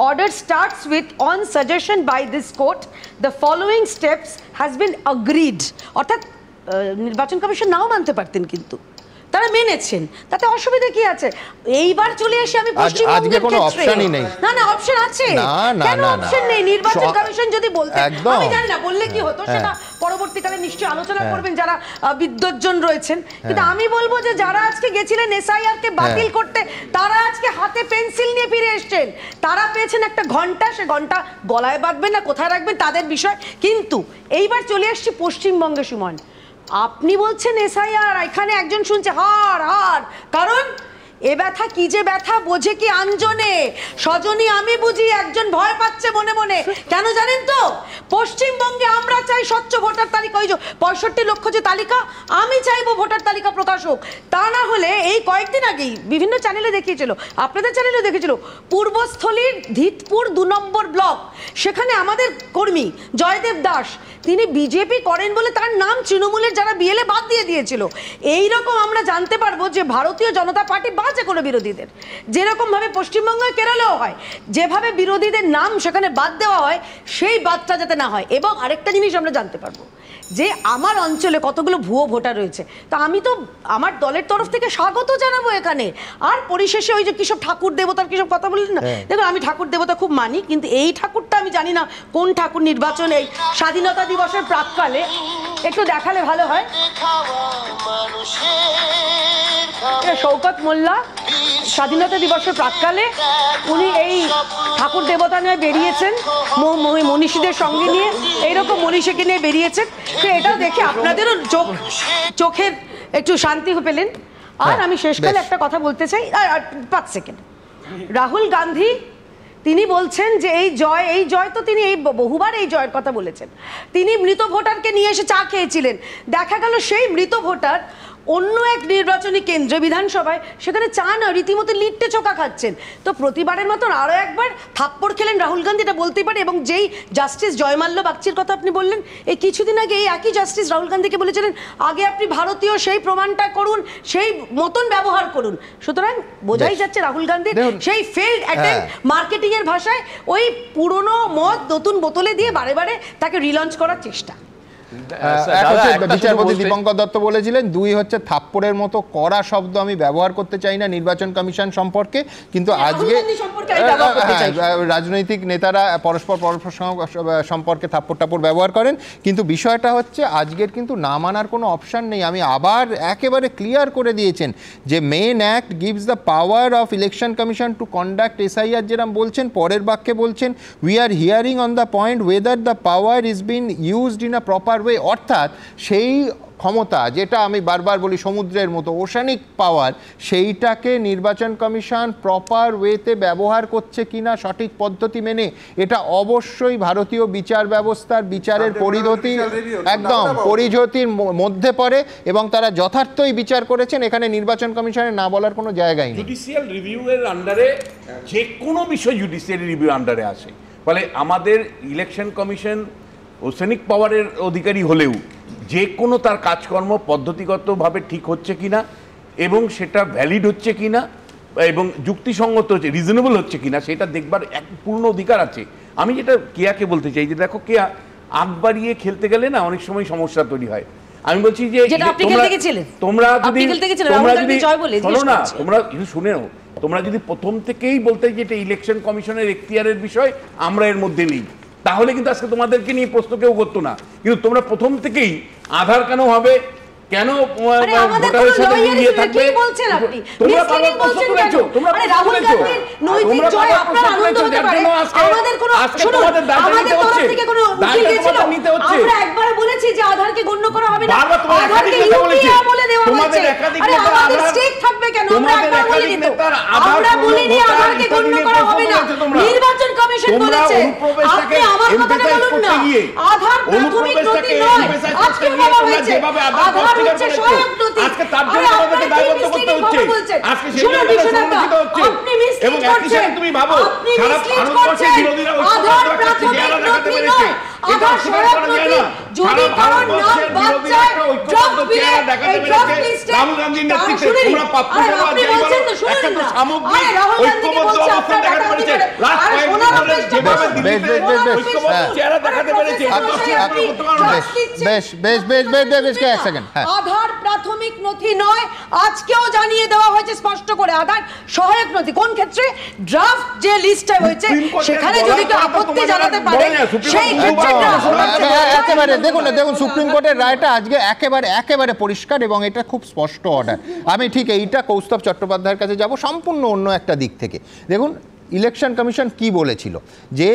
order starts with on suggestion by this court the following steps has been agreed. অর্থাৎ নির্বাচন কমিশন নাও মানতে পারতেন, কিন্তু তারা মেনেছেন, তাতে অসুবিধা কি আছে? এইবার চলে এসে আমি আজকে কোনো অপশনই নেই। না না, অপশন আছে, কেন অপশন নেই? নির্বাচন কমিশন যদি বলতে, আমি জানি না বললে কি হতো সেটা পরবর্তীকালে নিশ্চয়ই আলোচনা করবেন যারা বিদ্বজ্জন রয়েছেন, কিন্তু আমি বলবো যে যারা আজকে গেছিলেন এসআইআর কে বাতিল করতে, তারা আজকে হাতে পেন্সিল নিয়ে ফিরে এসেছেন। তারা পেয়েছেন একটা ঘন্টা, সে ঘন্টা গলায় বাঁধবেন না কোথায় রাখবেন তাদের বিষয়। কিন্তু এইবার চলে এসছি পশ্চিমবঙ্গে। সুমন, আপনি বলছেন এসআইআর, এখানে একজন শুনছে হার হার, কারণ এ ব্যথা কি যে ব্যথা বোঝে কি আঞ্জনে, সজনী আমি বুঝি, একজন ভয় পাচ্ছে মনে মনে। কেন জানেন তো? পশ্চিমবঙ্গে আমরা চাই স্বচ্ছ ভোটার তালিকা, ওই যে 65 লক্ষ যে তালিকা, আমি চাইবো ভোটার তালিকা প্রকাশ হোক। তা না হলে এই কয়েকদিন আগেই বিভিন্ন চ্যানেলে দেখিয়েছিল, আপনাদের চ্যানেলেও দেখেছিল, পূর্বস্থলীর ধিতপুর 2 নম্বর ব্লক, সেখানে আমাদের কর্মী জয়দেব দাস, তিনি বিজেপি করেন বলে তার নাম তৃণমূলের যারা বিএলএ বাদ দিয়ে দিয়েছিল। এইরকম আমরা জানতে পারবো যে ভারতীয় জনতা পার্টি বাজে কোনো বিরোধীদের, যেরকম ভাবে পশ্চিমবঙ্গে কেরালেও হয়, যেভাবে বিরোধীদের নাম সেখানে বাদ দেওয়া হয়, সেই বাদটা যাতে না হয়। এবং আরেকটা জিনিস আমরা জানতে পারবো যে আমার অঞ্চলে কতগুলো ভুয়ো ভোটার রয়েছে, তা আমি তো আমার দলের তরফ থেকে স্বাগত জানাবো এখানে। আর পরিশেষে ওই যে কিসব ঠাকুর দেবতার কিসব কথা বললেন না, দেখুন আমি ঠাকুর দেবতা খুব মানি, কিন্তু এই ঠাকুরটা আমি জানি না কোন ঠাকুর। নির্বাচন এই স্বাধীনতা দিবসের প্রাক্কালে একটু দেখালে ভালো হয়। শওকত মোল্লা স্বাধীনতা দিবসের প্রাক্কালে উনি এই ঠাকুর দেবতা নিয়ে বেরিয়েছেন, মনীষীদের সঙ্গে নিয়ে, এইরকম মনীষীকে নিয়ে বেরিয়েছেন। তো এটাও দেখে আপনাদেরও চোখের একটু শান্তি পেলেন। আর আমি শেষকালে একটা কথা বলতে চাই, 5 সেকেন্ড। রাহুল গান্ধী তিনি বলছেন যে এই জয় তো তিনি এই বহুবার এই জয়ের কথা বলেছেন। তিনি মৃত ভোটারকে নিয়ে এসে চা খেয়েছিলেন, দেখা গেল সেই মৃত ভোটার অন্য এক নির্বাচনী কেন্দ্রে বিধানসভায় সেখানে চা না রীতিমতো লিট্টে চোখা খাচ্ছেন। তো প্রতিবারের মতন আরও একবার থাপ্পড় খেলেন রাহুল গান্ধী, এটা বলতেই পারে। এবং যেই জাস্টিস জয়মাল্য বাগচির কথা আপনি বললেন, এই কিছুদিন আগে এই একই জাস্টিস রাহুল গান্ধীকে বলেছিলেন আগে আপনি ভারতীয় সেই প্রমাণটা করুন, সেই মতন ব্যবহার করুন। সুতরাং বোঝাই যাচ্ছে রাহুল গান্ধীর সেই ফেল্ড অ্যাটেম্প, মার্কেটিং এর ভাষায় ওই পুরনো মদ নতুন বোতলে দিয়ে বারে বারে তাকে রিলঞ্চ করার চেষ্টা। বিচারপতি দীপঙ্কর দত্ত বলেছিলেন, 2 হচ্ছে থাপ্পড়ের মতো কড়া শব্দ আমি ব্যবহার করতে চাই না নির্বাচন কমিশন সম্পর্কে, কিন্তু আজকে রাজনৈতিক নেতারা পরস্পর সম্পর্কে থাপ্পড় টাপ্পড় ব্যবহার করেন। কিন্তু বিষয়টা হচ্ছে আজকের কিন্তু না মানার কোনো অপশন নেই। আমি আবার একেবারে ক্লিয়ার করে দিয়েছেন যে main act gives the power of election commission to conduct SIR, যেরকম বলছেন, পরের বাক্যে বলছেন we are hearing on the point whether the power is been used in a proper way. অর্থাৎ সেই ক্ষমতা যেটা আমি বারবার বলি সমুদ্রের মতো ওশানিক পাওয়ার, সেইটাকে নির্বাচন কমিশন প্রপার ওয়েতে ব্যবহার করছে কিনা সঠিক পদ্ধতি মেনে, এটা অবশ্যই ভারতীয় বিচার ব্যবস্থার বিচারের পরিধতির মধ্যে পড়ে এবং তারা যথার্থই বিচার করেছেন। এখানে নির্বাচন কমিশনের না বলার কোনো জায়গাই নেই। জুডিশিয়াল রিভিউ এর আন্ডারে যে কোনো বিষয় জুডিশিয়াল রিভিউ আন্ডারে আসে, ফলে আমাদের ইলেকশন কমিশন ওসেনিক পাওয়ারের অধিকারী হলেও যে কোনো তার কাজকর্ম পদ্ধতিগতভাবে ঠিক হচ্ছে কিনা এবং সেটা ভ্যালিড হচ্ছে কিনা এবং যুক্তিসঙ্গত হচ্ছে, রিজনেবল হচ্ছে কিনা, সেটা দেখবার এক পূর্ণ অধিকার আছে। আমি যেটা কেয়াকে বলতে চাই যে দেখো কেয়া, আগ বাড়িয়ে খেলতে গেলে না অনেক সময় সমস্যা তৈরি হয়। আমি বলছি যে তোমরা যদি প্রথম থেকেই বলতে যে এটা ইলেকশন কমিশনের এখতিয়ারের বিষয়, আমরা এর মধ্যে নেই, তাহলে কিন্তু আজকে তোমাদেরকে নিয়ে প্রশ্ন কেউ করতো না। কিন্তু তোমরা প্রথম থেকেই আধার কেন হবে, কেন ভোটারের সাথে মিলিয়ে থাকবে, তোমরা বারবার প্রশ্ন করেছো, তোমরা তোমাদের দায়িত্ব নিতে হচ্ছে। আমরা একবার বলেছি যে আধারকে গণ্য করা হবে না, আধারকে ইউপিআই বলে দেওয়া হয়েছে। আরে আমাদের স্টেক থাকবে কেন? আমরা একবার বলিনি তো, আমরা বলিনি আধারকে গণ্য করা হবে না, নির্বাচন কমিশন বলেছে। আপনি আমার কথাটা বলুন না, আধার প্রাথমিক নথি নয়, আজকে বলা হয়েছে আধার হচ্ছে সহায়ক নথি। আজকে তার জন্য আমাদেরকে দায়বদ্ধ করতে হচ্ছে, আজকে সেই জন্য সংরক্ষিত হচ্ছে। এবং একই সাথে তুমি ভাবো সারা ভারতবর্ষের বিরোধীরা আধার প্রাথমিক নথি নয়, আধার সহায়ক নথি। যদি কারণ নাম বাদ যায় ড্রাফট বিলে, এই ড্রাফট লিস্টে রাহুল গান্ধীর নেতৃত্বে তোমরা পাপ্পুসভা জয়মাল্য একটা সামগ্রিক ঐক্যবদ্ধ অবস্থান দেখাতে পেরেছে। লাস্ট কয়েকদিন ধরে যেভাবে দিল্লিতে ঐক্যবদ্ধ চেহারা দেখাতে পেরেছে। বেশ এক সেকেন্ড। আধার প্রাথমিক প্রাথমিক নথি নয়, আজকেও জানিয়ে দেওয়া হয়েছে স্পষ্ট করে আধার সহায়ক নথি। কোন ক্ষেত্রে? ড্রাফট যে লিস্টে হয়েছে সেখানে যদি কেউ আপত্তি জানাতে পারে সেই ক্ষেত্রে একেবারে দেখুন সুপ্রিম কোর্টের রায়টা আজকে একেবারে পরিষ্কার এবং এটা খুব স্পষ্ট অর্ডার। আমি ঠিক এইটা কৌস্তব চট্টোপাধ্যায়ের কাছে যাব সম্পূর্ণ অন্য একটা দিক থেকে। দেখুন ইলেকশন কমিশন কি বলেছিল যে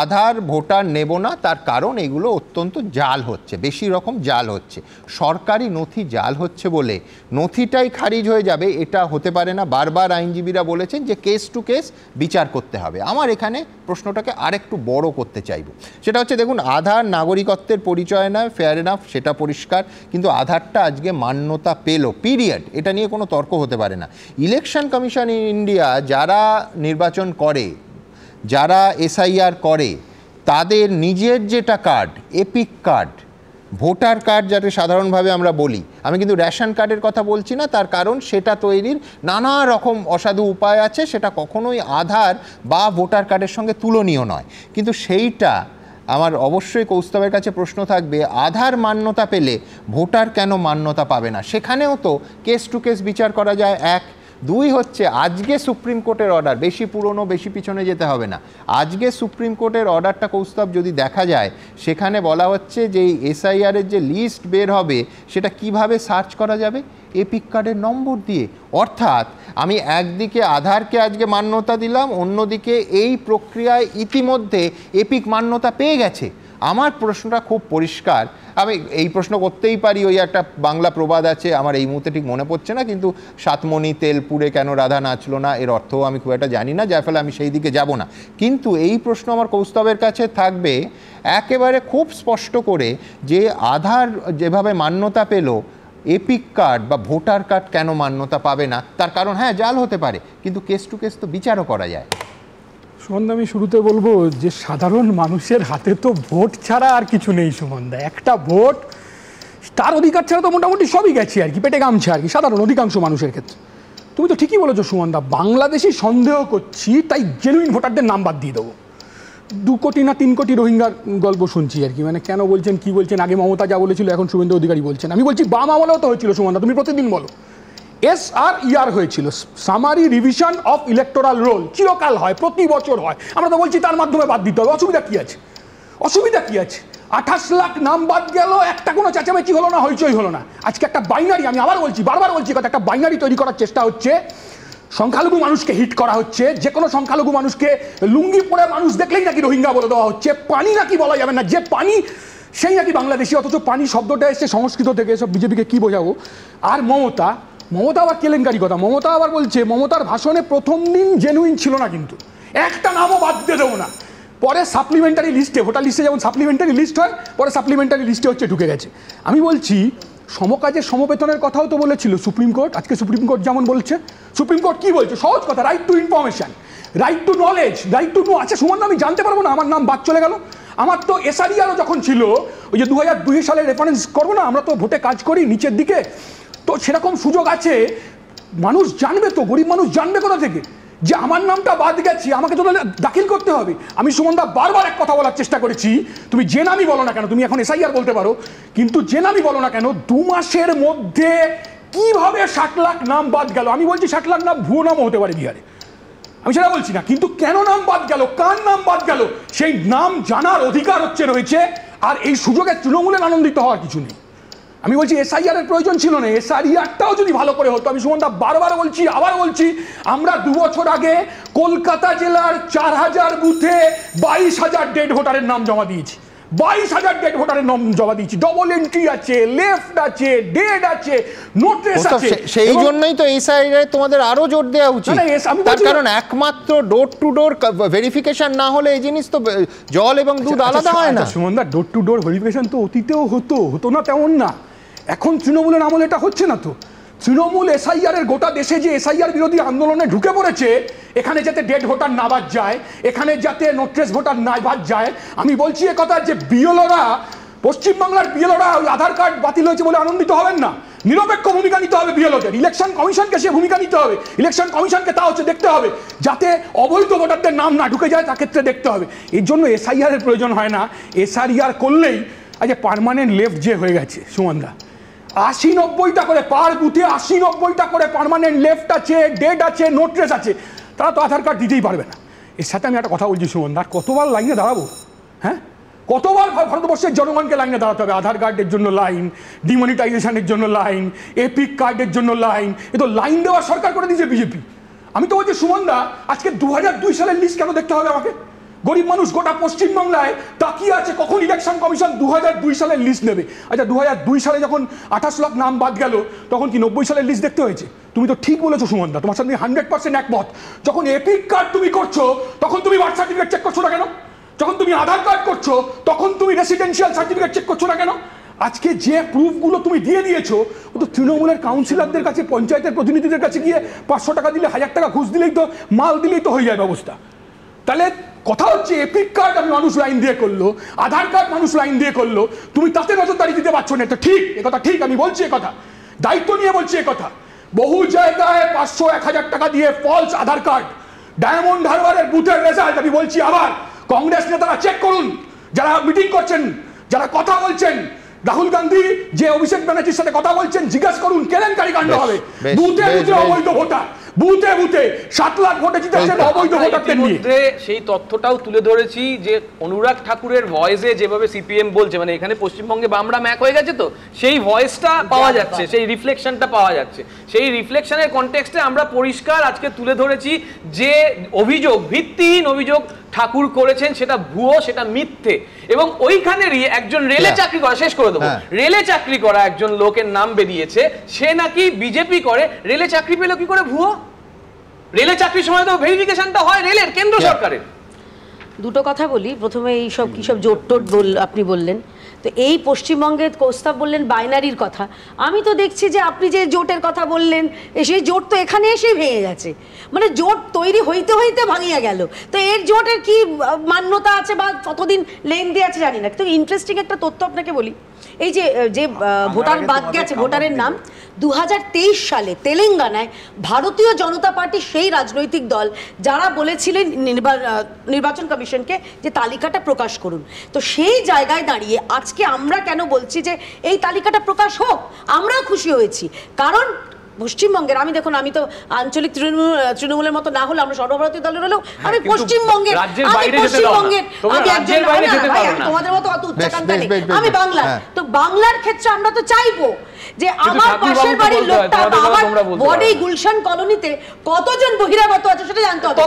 আধার ভোটার নেব না, তার কারণ এগুলো অত্যন্ত জাল হচ্ছে, বেশি রকম জাল হচ্ছে, সরকারি নথি জাল হচ্ছে বলে নথিটাই খারিজ হয়ে যাবে এটা হতে পারে না। বারবার আইনজীবীরা বলেছেন যে কেস টু কেস বিচার করতে হবে। আমার এখানে প্রশ্নটাকে আরেকটু বড় করতে চাইব, সেটা হচ্ছে দেখুন আধার নাগরিকত্বের পরিচয় নয়, ফেয়ার এনাফ, সেটা পরিষ্কার, কিন্তু আধারটা আজকে মান্যতা পেল, পিরিয়ড, এটা নিয়ে কোনো তর্ক হতে পারে না। ইলেকশন কমিশন ইন ইন্ডিয়া যারা নির্বাচন করে, যারা এসআইআর করে, তাদের নিজের যেটা card, epic card, voter card যাতে সাধারণভাবে আমরা বলি, আমি কিন্তু রেশন কার্ডের কথা বলছি না, তার কারণ সেটা তৈরির নানা রকম অসাধু উপায় আছে, সেটা কখনোই আধার বা ভোটার কার্ডের সঙ্গে তুলনীয় নয়। কিন্তু সেইটা আমার অবশ্যই কৌস্তবের কাছে প্রশ্ন থাকবে, আধার মান্যতা পেলে ভোটার কেন মান্যতা পাবে না? সেখানেও তো কেস টু কেস বিচার করা যায়। এক, দুই হচ্ছে আজকে সুপ্রিম কোর্টের অর্ডার, বেশি পুরনো বেশি পিছনে যেতে হবে না, আজকে সুপ্রিম কোর্টের অর্ডারটা কৌস্তব যদি দেখা যায়, সেখানে বলা হচ্ছে যে এসআইআরের যে লিস্ট বের হবে সেটা কিভাবে সার্চ করা যাবে, এপিক কার্ডের নম্বর দিয়ে। অর্থাৎ আমি একদিকে আধারকে আজকে মান্যতা দিলাম, অন্যদিকে এই প্রক্রিয়ায় ইতিমধ্যে এপিক মান্যতা পেয়ে গেছে। আমার প্রশ্নটা খুব পরিষ্কার, আমি এই প্রশ্ন করতেই পারি, ওই একটা বাংলা প্রবাদ আছে, আমার এই মুহূর্তে ঠিক মনে পড়ছে না, কিন্তু সাতমণি তেল পুড়ে কেন রাধা নাচলো না, এর অর্থও আমি খুব একটা জানি না, যার ফলে আমি সেই দিকে যাব না। কিন্তু এই প্রশ্ন আমার কৌস্তবের কাছে থাকবে একেবারে খুব স্পষ্ট করে, যে আধার যেভাবে মান্যতা পেল, এপিক কার্ড বা ভোটার কার্ড কেন মান্যতা পাবে না? তার কারণ হ্যাঁ জাল হতে পারে, কিন্তু কেস টু কেস তো বিচারও করা যায়। সুমনদা, আমি শুরুতে বলবো যে সাধারণ মানুষের হাতে তো ভোট ছাড়া আর কিছু নেই সুমনদা। একটা ভোট, তার অধিকার ছাড়া তো মোটামুটি সবই গেছে আর কি, পেটে গামছে আর কি সাধারণ অধিকাংশ মানুষের ক্ষেত্রে। তুমি তো ঠিকই বলেছো সুমনদা, বাংলাদেশি সন্দেহ করছি তাই জেনুইন ভোটারদের নাম বাদ দিয়ে দেবো। 2 কোটি না 3 কোটি রোহিঙ্গার গল্প শুনছি আর কি, মানে কেন বলছেন কি বলছেন, আগে মমতা যা বলেছিল এখন শুভেন্দু অধিকারী বলছেন। আমি বলছি বাম আমলেও তো হয়েছিল সুমনদা, তুমি প্রতিদিন বলো SRER হয়েছিল, summary revision of electoral role, চিরকাল হয়, প্রতি বছর হয়, আমরা তো বলছি তার মাধ্যমে বাদ দিতে হবে। অসুবিধা কি আছে? অসুবিধা কি আছে? 28 লাখ নাম বাদ গেল, একটা কোনো চেঁচামেচি হলো না, হইচই হলো না। আজকে একটা বাইনারি, আমি আবার বলছি, বারবার বলছি কথা, একটা বাইনারি তৈরি করার চেষ্টা হচ্ছে, সংখ্যালঘু মানুষকে হিট করা হচ্ছে, যে কোনো সংখ্যালঘু মানুষকে লুঙ্গি পরে মানুষ দেখলেই নাকি রোহিঙ্গা বলে দেওয়া হচ্ছে, পানি নাকি বলা যাবে না, যে পানি সেই নাকি বাংলাদেশি, অথচ পানি শব্দটা এসছে সংস্কৃত থেকে, সব বিজেপিকে কি বোঝাবো। আর মমতা আবার কেলেঙ্কারি কথা, মমতা আবার বলছে মমতার ভাষণে প্রথম দিন জেনুইন ছিল না, কিন্তু একটা নামও বাদ দিয়ে দেবো না, পরে সাপ্লিমেন্টারি লিস্টে, ভোটার লিস্টে যেমন সাপ্লিমেন্টারি লিস্ট হয়, পরে সাপ্লিমেন্টারি লিস্টে হচ্ছে ঢুকে গেছে। আমি বলছি সমকাজের সমবেতনের কথাও তো বলেছিল সুপ্রিম কোর্ট, আজকে সুপ্রিম কোর্ট যেমন বলছে, সুপ্রিম কোর্ট কি বলছে, সহজ কথা, right two information, right to knowledge, right to know. আচ্ছা সুমন, আমি জানতে পারবো না আমার নাম বাদ চলে গেল? আমার তো SRERও যখন ছিল, ওই যে 2002 সালে রেফারেন্স করবো না, আমরা তো ভোটে কাজ করি নিচের দিকে, তো সেরকম সুযোগ আছে, মানুষ জানবে তো, গরিব মানুষ জানবে কোথা থেকে যে আমার নামটা বাদ গেছে, আমাকে তো দাখিল করতে হবে। আমি সুমনদা বারবার এক কথা বলার চেষ্টা করেছি, তুমি যে নামই বলো না কেন, তুমি এখন SIR বলতে পারো, কিন্তু যে নামই বলো না কেন, 2 মাসের মধ্যে কিভাবে 60 লাখ নাম বাদ গেল? আমি বলছি 60 লাখ নাম ভুয়ো নামও হতে পারে বিহারে, আমি সেটা বলছি না, কিন্তু কেন নাম বাদ গেল, কার নাম বাদ গেল, সেই নাম জানার অধিকার রয়েছে। আর এই সুযোগে তৃণমূলের আনন্দিত হওয়ার কিছু নেই। আমি বলছি SIR এর প্রয়োজন ছিল না, SRERটাও যদি ভালো করে হতো। আমি সুমনদা বারবার বলছি, আবার বলছি, আমরা 2 বছর আগে কলকাতা জেলার 4000 বুথে 22,000 ডেড ভোটারের নাম জমা দিয়েছি, 22,000 ডেড ভোটারের নাম জমা দিয়েছি, ডবল এন্ট্রি আছে, লেফট আছে, ডেড আছে, নোটিস আছে। সেই জন্যই তো SIR তোমাদের আরো জোর দেওয়া উচিত, তার কারণ একমাত্র ডোর টু ডোর ভেরিফিকেশন না হলে এই জিনিস তো জল এবং দুধ আলাদা হয় না। সুমনদা, ডোর টু ডোর ভেরিফিকেশন তো অতীতেও হতো না তেমন না, এখন তৃণমূলের আমলে এটা হচ্ছে না তো। তৃণমূল SIR এর গোটা দেশে যে SIR বিরোধী আন্দোলনে ঢুকে পড়েছে, এখানে যাতে ডেড ভোটার না বাদ যায়, এখানে যাতে নোট্রেস ভোটার না বাদ যায়। আমি বলছি একথা যে বিএলওরা, পশ্চিমবাংলার বিএলওরা ওই আধার কার্ড বাতিল হয়েছে বলে আনন্দিত হবেন না, নিরপেক্ষ ভূমিকা নিতে হবে বিএলওদের, ইলেকশন কমিশনকে সে ভূমিকা নিতে হবে, ইলেকশন কমিশনকে তা হচ্ছে দেখতে হবে যাতে অবৈধ ভোটারদের নাম না ঢুকে যায়, তার ক্ষেত্রে দেখতে হবে। এর জন্য SIR এর প্রয়োজন হয় না, SRER করলেই আজ পার্মানেন্ট লেফট যে হয়ে গেছে সুমনদা, 80-90টা করে পার বুথে 80-90টা করে পার্মানেন্ট লেফট আছে, ডেড আছে, নোট্রেস আছে, তারা তো আধার কার্ড দিতেই পারবে না। এর সাথে আমি একটা কথা বলছি সুমন, আর কতবার লাইনে দাঁড়াবো? হ্যাঁ, কতবার ভারতবর্ষের জনগণকে লাইনে দাঁড়াতে হবে? আধার কার্ডের জন্য লাইন, ডিমনিটাইজেশনের জন্য লাইন, এপিক কার্ডের জন্য লাইন, এ তো লাইন দেওয়া সরকার করে দিয়েছে বিজেপি। আমি তো বলছি সুমনদা, আজকে 2002 সালের লিস্ট কেন দেখতে হবে আমাকে? গরিব মানুষ গোটা পশ্চিমবাংলায় তাকিয়ে আছে কখন ইলেকশন কমিশন 2002 সালের লিস্ট নেবে। আচ্ছা 2002 সালে যখন 28 লাখ নাম বাদ গেল, তখন কি 90 সালের লিস্ট দেখতে হয়েছে? তুমি তো ঠিক বলেছো সুমনদা, তোমার সাথে 100% একমত। যখন এপিক কার্ড তুমি করছো, তখন তুমি বার্থ সার্টিফিকেট চেক করছো না কেন? যখন তুমি আধার কার্ড করছো, তখন তুমি রেসিডেন্সিয়াল সার্টিফিকেট চেক করছো না কেন? আজকে যে প্রুফগুলো তুমি দিয়ে দিয়েছো, ও তো তৃণমূলের কাউন্সিলরদের কাছে, পঞ্চায়েতের প্রতিনিধিদের কাছে গিয়ে 500 টাকা দিলে, 1000 টাকা ঘুষ দিলেই তো, মাল দিলেই তো হয়ে যায় ব্যবস্থা। তাহলে কথা হচ্ছে এপিক কার্ড আমি মানুষ লাইন দিয়ে করলো, আধার কার্ড মানুষ লাইন দিয়ে করলো, তুমি তাতে নজরদারি দিতে পারছো না। এটা ঠিক, একথা ঠিক, আমি বলছি একথা, দায়িত্ব নিয়ে বলছি একথা। বহু জায়গায় 500-1000 টাকা দিয়ে ফলস আধার কার্ড, ডায়মন্ড হারবারের বুথের রেজাল্ট আমি বলছি আবার, কংগ্রেস নেতারা চেক করুন, যারা মিটিং করছেন, যারা কথা বলছেন, রাহুল গান্ধী যে অভিষেক ব্যানার্জির সাথে কথা বলছেন, জিজ্ঞাসা করুন, কেলেঙ্কারি কাণ্ড হবে। বুথে বুথে অবৈধ ভোটার, বুথে বুথে 7 লাখ ভোটে জিতেছেন অবৈধ ভোটারদের নিয়ে। সেই তথ্যটাও তুলে ধরেছি যে অনুরাগ ঠাকুরের ভয়েসে যেভাবে সিপিএম বলছে, মানে এখানে পশ্চিমবঙ্গে বামরা ম্যাক হয়ে গেছে, তো সেই ভয়েসটা পাওয়া যাচ্ছে, সেই রিফ্লেকশনটা পাওয়া যাচ্ছে। সেই রিফ্লেকশনের কনটেক্সটে আমরা পরিষ্কার আজকে তুলে ধরেছি যে অভিযোগ, ভিত্তিহীন অভিযোগ ঠাকুর করেছেন, সেটা ভুয়ো, সেটা মিথ্যে। এবং ওইখানেরই একজন রেলে চাকরি করা, শেষ করে দেবো, রেলে চাকরি করা একজন লোকের নাম বেরিয়েছে, সে নাকি বিজেপি করে, রেলে চাকরি পেল কি করে? ভুয়ো। রেলে চাকরির সময় তো ভেরিফিকেশনটা হয় রেলের, কেন্দ্র সরকারের। দুটো কথা বলি, প্রথমে এই সব কি সব জোট টোট আপনি বললেন, তো এই পশ্চিমবঙ্গের কোস্তাব বললেন বাইনারির কথা। আমি তো দেখছি যে আপনি যে জোটের কথা বললেন, সেই জোট তো এখানে এসেই ভেঙে গেছে, মানে জোট তৈরি হইতে হইতে ভাঙিয়া গেল। তো এর জোটের কি মান্যতা আছে বা কতদিন লেনদি আছে জানি না। তো ইন্টারেস্টিং একটা তথ্য আপনাকে বলি, এই যে যে ভোটার বাদ গেছে, ভোটারের নাম 2023 সালে তেলেঙ্গানায় ভারতীয় জনতা পার্টি সেই রাজনৈতিক দল যারা বলেছিলেন নির্বাচন কমিশনকে যে তালিকাটা প্রকাশ করুন। তো সেই জায়গায় দাঁড়িয়ে আজকে আমরা কেন বলছি যে এই তালিকাটা প্রকাশ হোক, আমরাও খুশি হয়েছি, কারণ পশ্চিমবঙ্গের, আমি দেখুন, আমি তো আঞ্চলিক তৃণমূলের মতো না হলে, আমরা সর্বভারতীয় দলের হলেও আমি পশ্চিমবঙ্গের, তোমাদের মতো অত উচ্চাকাঙ্ক্ষা নেই, আমি বাংলা। তো বাংলার ক্ষেত্রে আমরা তো চাইবো যে আমার পাশের বাড়ির লোকটা, আমার বডি গুলশান কলোনিতে কতজন বহিরাগত আছে সেটা জানতে হবে।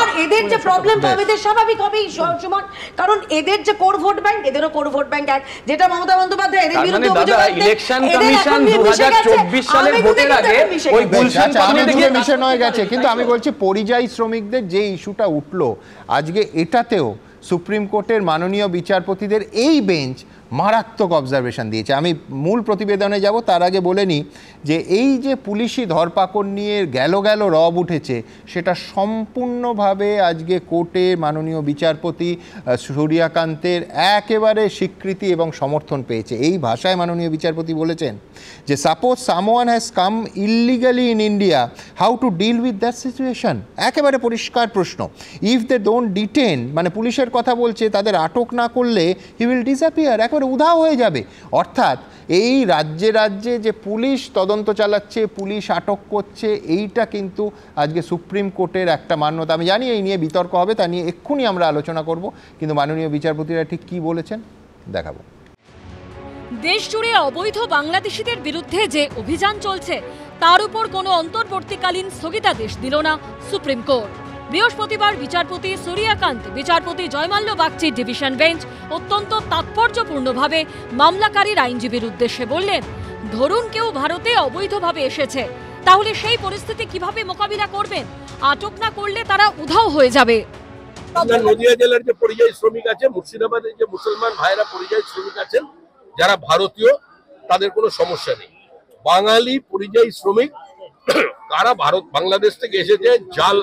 আর এদের যে প্রবলেম তো আমাদের স্বাভাবিক হবেই সুমন, কারণ এদের যে কোর ভোট ব্যাংক, এদেরও কোর ভোট ব্যাংক এক, যেটা মমতা বন্দ্যোপাধ্যায় এদের বিরুদ্ধে অভিযোগ আছে, ইলেকশন কমিশন 2024 সালের ভোটের আগে ওই গুলশান কলোনিতে গিয়ে মিশন হয়ে গেছে। কিন্তু আমি বলছি পরিযায়ী শ্রমিকদের যে ইস্যুটা উঠলো আজকে, এটাতেও সুপ্রিম কোর্টের মাননীয় বিচারপতিদের এই বেঞ্চ মারাত্মক অবজারভেশন দিয়েছে। আমি মূল প্রতিবেদনে যাব, তার আগে বলে নিই যে এই যে পুলিশি ধরপাকড় নিয়ে গেল রব উঠেছে, সেটা সম্পূর্ণভাবে আজকে কোর্টে মাননীয় বিচারপতি সূর্যকান্তের একেবারে স্বীকৃতি এবং সমর্থন পেয়েছে। এই ভাষায় মাননীয় বিচারপতি বলেছেন যে suppose someone has come illegally in India, how to deal with that situation. একেবারে পরিষ্কার প্রশ্ন, ইফ দে ডোন্ট ডিটেন, মানে পুলিশের কথা বলছে, তাদের আটক না করলে হি উইল ডিসঅ্যাপিয়ার, একেবারে উধাও হয়ে যাবে। অর্থাৎ এই রাজ্যে রাজ্যে যে পুলিশ তদন্ত চালাচ্ছে, পুলিশ আটক করছে, এইটা কিন্তু আজকে সুপ্রিম কোর্টের একটা মান্যতা। আমি জানি এই নিয়ে বিতর্ক হবে, তা নিয়ে এক্ষুনি আমরা আলোচনা করব, কিন্তু মাননীয় বিচারপতিরা ঠিক কি বলেছেন দেখাবো। দেশ জুড়ে অবৈধ বাংলাদেশিদের বিরুদ্ধে যে অভিযান চলছে, তার উপর কোনো অন্তর্বর্তীকালীন স্থগিতাদেশ দিল না সুপ্রিম কোর্ট। বৃহস্পতিবার বিচারপতি সূর্যকান্ত, বিচারপতি জয়মাল্য বাগচির ডিভিশন বেঞ্চ অত্যন্ত তাৎপর্যপূর্ণভাবে মামলাকারীর আইনজীবীর উদ্দেশ্যে বললেন, ধরুন কেউ ভারতে অবৈধভাবে এসেছে, তাহলে সেই পরিস্থিতি কিভাবে মোকাবিলা করবেন? আটক না করলে তারা উধাও হয়ে যাবে। নদিয়া জেলার যে পরিযায়ী শ্রমিক আছে, মুর্শিদাবাদের যে মুসলমান ভাইরা পরিযায়ী শ্রমিক আছেন যারা ভারতীয়, তাদের কোনো সমস্যা নেই। বাঙালি পরিযায়ী শ্রমিক তারা বাংলাদেশ থেকে এসেছে, জাল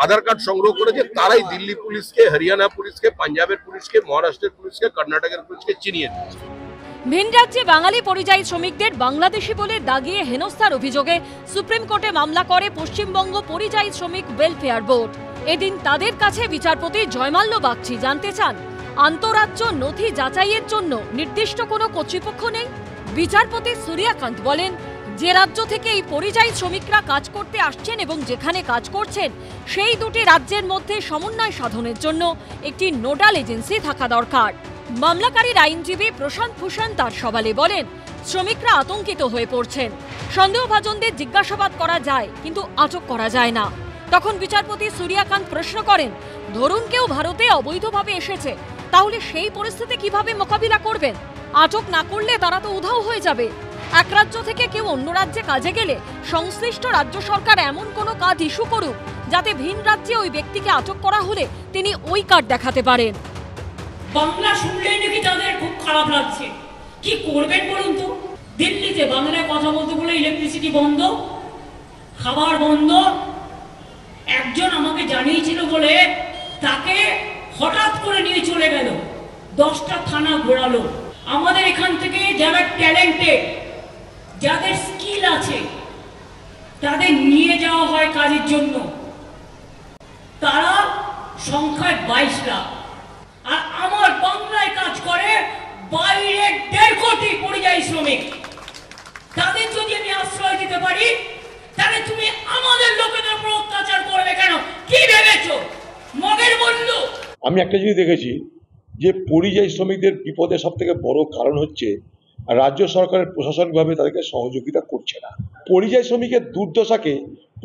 আধার কার্ড সংগ্রহ করেছে, তারাই দিল্লি পুলিশকে, হরিয়ানা পুলিশকে, পাঞ্জাবের পুলিশকে, মহারাষ্ট্রের পুলিশকে, কর্ণাটকের পুলিশকে চিনিয়ে দিয়েছে। ভিন রাজ্যে বাঙালি পরিযায়ী শ্রমিকদের বাংলাদেশি বলে দাগিয়ে হেনস্থার অভিযোগে সুপ্রিম কোর্টে মামলা করে পশ্চিমবঙ্গ পরিযায়ী শ্রমিক ওয়েলফেয়ার বোর্ড। এদিন তাদের কাছে বিচারপতি জয়মাল্য বাগচি জানতে চান, আন্তঃরাজ্য নথি যাচাইয়ের জন্য নির্দিষ্ট কোনো কর্তৃপক্ষ নেই? বিচারপতি সূর্যকান্ত বলেন, যে রাজ্য থেকে এই পরিযায়ী শ্রমিকরা কাজ করতে আসছেন এবং যেখানে কাজ করছেন সেই দুটি রাজ্যের মধ্যে সমন্বয় সাধনের জন্য একটি নোডাল এজেন্সি থাকা দরকার। মামলাকারীর আইনজীবী প্রশান্ত ভূষণ তার সওয়ালে বলেন, শ্রমিকরা আতঙ্কিত হয়ে পড়ছেন, সন্দেহভাজনদের জিজ্ঞাসাবাদ করা যায় কিন্তু আটক করা যায় না। তখন বিচারপতি সূর্যকান্ত প্রশ্ন করেন, ধরুন কেউ ভারতে অবৈধভাবে এসেছে, তাহলে সেই পরিস্থিতি কিভাবে মোকাবিলা করবেন? আটক না করলে তারা তো উধাও হয়ে যাবে। এক রাজ্য থেকে কেউ অন্য রাজ্যে কাজে গেলে সংশ্লিষ্ট রাজ্য সরকার এমন কোনো কার্ড ইস্যু করুক যাতে ভিন রাজ্যে ওই ব্যক্তিকে আটক করা হলে তিনি ওই কার্ড দেখাতে পারেন। বাংলা শুনলেই নাকি তাদের খুব খারাপ লাগছে। কি করবেন বলুন তো? দিল্লিতে বাংলায় কথা বলতে বলে ইলেকট্রিসিটি বন্ধ, খাবার বন্ধ। একজন আমাকে জানিয়েছিল বলে তাকে হঠাৎ করে নিয়ে চলে গেল, 10টা থানা ঘোরালো। আমাদের এখান থেকে যারা ট্যালেন্টেড, যাদের স্কিল আছে, তাদের নিয়ে যাওয়া হয় কাজের জন্য। তারা সংখ্যায় 22 লাখ, আর আমার বাংলায় কাজ করে বাইরে 1.5 কোটি পরিযায়ী শ্রমিক। তাদের যদি আমি আশ্রয় দিতে পারি, তাহলে তুমি আমাদের লোকেদের উপর অত্যাচার করবে কেন? কি ভেবেছো মগের বলল? আমি একটা জিনিস দেখেছি যে পরিযায়ী শ্রমিকদের বিপদের সব থেকে বড় কারণ হচ্ছে রাজ্য সরকারের প্রশাসনিকভাবে তাদেরকে সহযোগিতা করছে না। পরিযায়ী শ্রমিকের দুর্দশাকে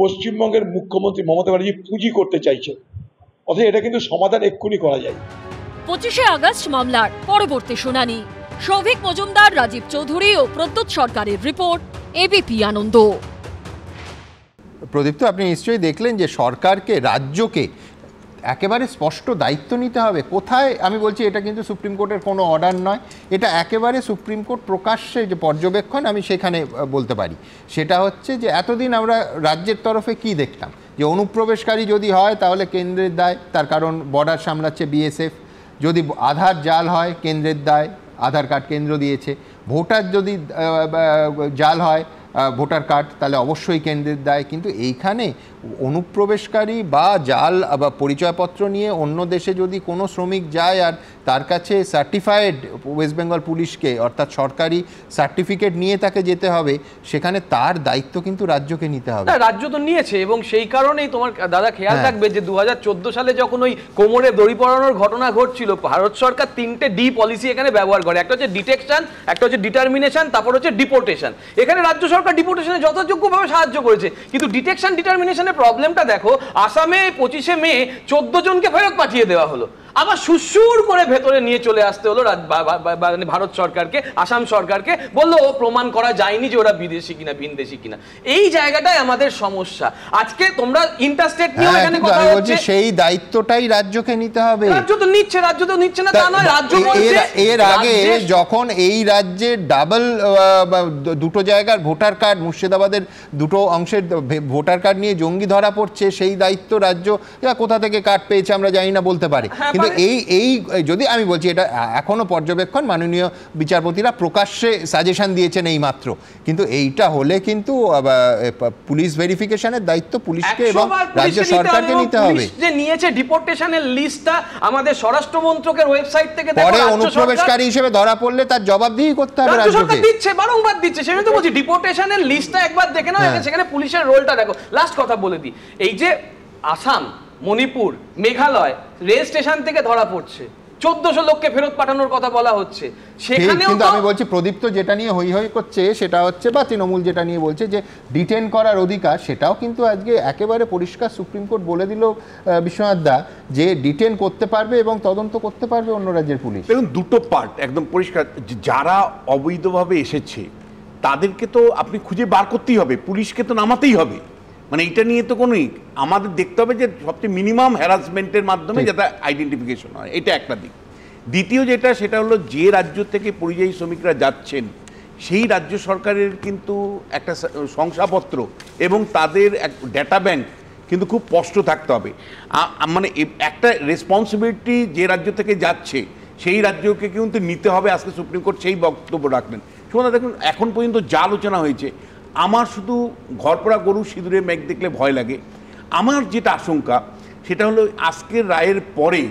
পশ্চিমবঙ্গের মুখ্যমন্ত্রী মমতা ব্যানার্জি পুঁজি করতে চাইছে, অথচ এটা কিন্তু সমাধান এক্ষুনি করা যায়। 25শে আগস্ট মামলার পরবর্তী শুনানি। সৌভিক মজুমদার, রাজীব চৌধুরী ও প্রদ্যুৎ সরকারের রিপোর্ট, এবিপি আনন্দ। প্রদীপ্ত, আপনি নিশ্চয়ই দেখলেন যে সরকারকে, রাজ্যকে একেবারে স্পষ্ট দায়িত্ব নিতে হবে। কোথায়, আমি বলছি এটা কিন্তু সুপ্রিম কোর্টের কোনো অর্ডার নয়, এটা একেবারে সুপ্রিম কোর্ট প্রকাশ্যে যে পর্যবেক্ষণ, আমি সেখানে বলতে পারি। সেটা হচ্ছে যে এতদিন আমরা রাজ্যের তরফে কি দেখতাম, যে অনুপ্রবেশকারী যদি হয় তাহলে কেন্দ্রের দায়, তার কারণ বর্ডার সামলাচ্ছে বিএসএফ। যদি আধার জাল হয় কেন্দ্রের দায়, আধার কার্ড কেন্দ্র দিয়েছে। ভোটার যদি জাল হয় ভোটার কার্ড, তাহলে অবশ্যই কেন্দ্রের দায়। কিন্তু এইখানে অনুপ্রবেশকারী বা জাল বা পরিচয়পত্র নিয়ে অন্য দেশে যদি কোনো শ্রমিক যায় আর তার কাছে সার্টিফাইড ওয়েস্ট বেঙ্গল পুলিশকে, অর্থাৎ সরকারি সার্টিফিকেট নিয়ে তাকে যেতে হবে, সেখানে তার দায়িত্ব কিন্তু রাজ্যকে নিতে হবে। রাজ্য তো নিয়েছে, এবং সেই কারণেই তোমার দাদা খেয়াল রাখবে যে 2014 সালে যখন ওই কোমরে দড়ি পরানোর ঘটনা ঘটছিল, ভারত সরকার 3টে ডি পলিসি এখানে ব্যবহার করে। একটা হচ্ছে ডিটেকশন, একটা হচ্ছে ডিটারমিনেশন, তারপর হচ্ছে ডিপোর্টেশন। এখানে রাজ্য সরকার ডিপোর্টেশনে যথাযোগ্যভাবে সাহায্য করেছে, কিন্তু ডিটেকশন ডিটারমিনেশনের প্রবলেমটা দেখো। আসামে 25শে মে 14 জনকে ফেরত পাঠিয়ে দেওয়া হলো, আবার সুসুর করে ভেতরে নিয়ে চলে আসতে হলো ভারত সরকারকে, আসাম সরকারকে। বললো প্রমাণ করা যায়নি যে ওরা বিদেশি কিনা ভিনদেশি কিনা। এই জায়গাটাই আমাদের সমস্যা। আজকে তোমরা ইন্টারস্টেট নিয়ে এখানে কথা হচ্ছে, সেই দায়িত্বটাই রাজ্যকে নিতে হবে। রাজ্য তো নিচ্ছে, রাজ্য তো নিচ্ছে না তা নয়। রাজ্য বলছে এর আগে যখন এই রাজ্যে ডাবল দুটো জায়গার ভোটার কার্ড, মুর্শিদাবাদের দুটো অংশের ভোটার কার্ড নিয়ে জঙ্গি ধরা পড়ছে, সেই দায়িত্ব রাজ্য কোথা থেকে কার্ড পেয়েছে আমরা জানি না বলতে পারে। কিন্তু এই যদি আমি বলছি, এটা এখনো পর্যবেক্ষণ, মাননীয় বিচারপতিরা প্রকাশ্যে সাজেশন দিয়েছেন এই মাত্র, কিন্তু এইটা হলে কিন্তু পুলিশ ভেরিফিকেশনের দায়িত্ব পুলিশকে এবং রাজ্য সরকারকে নিতে হবে। যে নিয়েছে ডিপোর্টেশনের লিস্টটা আমাদের স্বরাষ্ট্র মন্ত্রকের ওয়েবসাইট থেকে, পরে অনুপ্রবেশকারী হিসেবে ধরা পড়লে তার জবাবদিহি করতে হবে রাজ্যকে। দিচ্ছে, বারংবার দিচ্ছে। সেটা তো বলছি, ডিপোর্টেশনের লিস্টটা একবার দেখে নাও, সেখানে পুলিশের রোলটা দেখো। লাস্ট কথা বলে দিই, এই যে আসাম, মণিপুর, মেঘালয় রেল স্টেশন থেকে ধরা পড়ছে, 1400 লোককে ফেরত পাঠানোর কথা বলা হচ্ছে। সেখানেও কিন্তু আমি বলছি, প্রদীপ্ত যেটা নিয়ে হই হই করছে সেটা হচ্ছে, বা তৃণমূল যেটা নিয়ে বলছে যে ডিটেন করার অধিকার, সেটাও কিন্তু আজকে একেবারে পরিষ্কার সুপ্রিম কোর্ট বলে দিল বিশ্বনাথ দা, যে ডিটেন করতে পারবে এবং তদন্ত করতে পারবে অন্য রাজ্যের পুলিশ। দেখুন, দুটো পার্ট একদম পরিষ্কার। যারা অবৈধভাবে এসেছে তাদেরকে তো আপনি খুঁজে বার করতেই হবে, পুলিশকে তো নামাতেই হবে। মানে এটা নিয়ে তো কোনো, আমাদের দেখতে হবে যে সবচেয়ে মিনিমাম হ্যারাসমেন্টের মাধ্যমে যাতে আইডেন্টিফিকেশন হয়, এটা একটা দিক। দ্বিতীয় যেটা, সেটা হলো যে রাজ্য থেকে পরিযায়ী শ্রমিকরা যাচ্ছেন সেই রাজ্য সরকারের কিন্তু একটা শংসাপত্র এবং তাদের এক ডেটা ব্যাংক কিন্তু খুব স্পষ্ট থাকতে হবে। মানে একটা রেসপন্সিবিলিটি যে রাজ্য থেকে যাচ্ছে সেই রাজ্যকে কিন্তু নিতে হবে। আজকে সুপ্রিম কোর্ট সেই বক্তব্য রাখলেন। শুনুন, দেখুন এখন পর্যন্ত যা আলোচনা হয়েছে, আমার শুধু ঘরপোড়া গরু সিঁদুরে মেঘ দেখলে ভয় লাগে। আমার যেটা আশঙ্কা সেটা হলো আজকের রায়ের পরে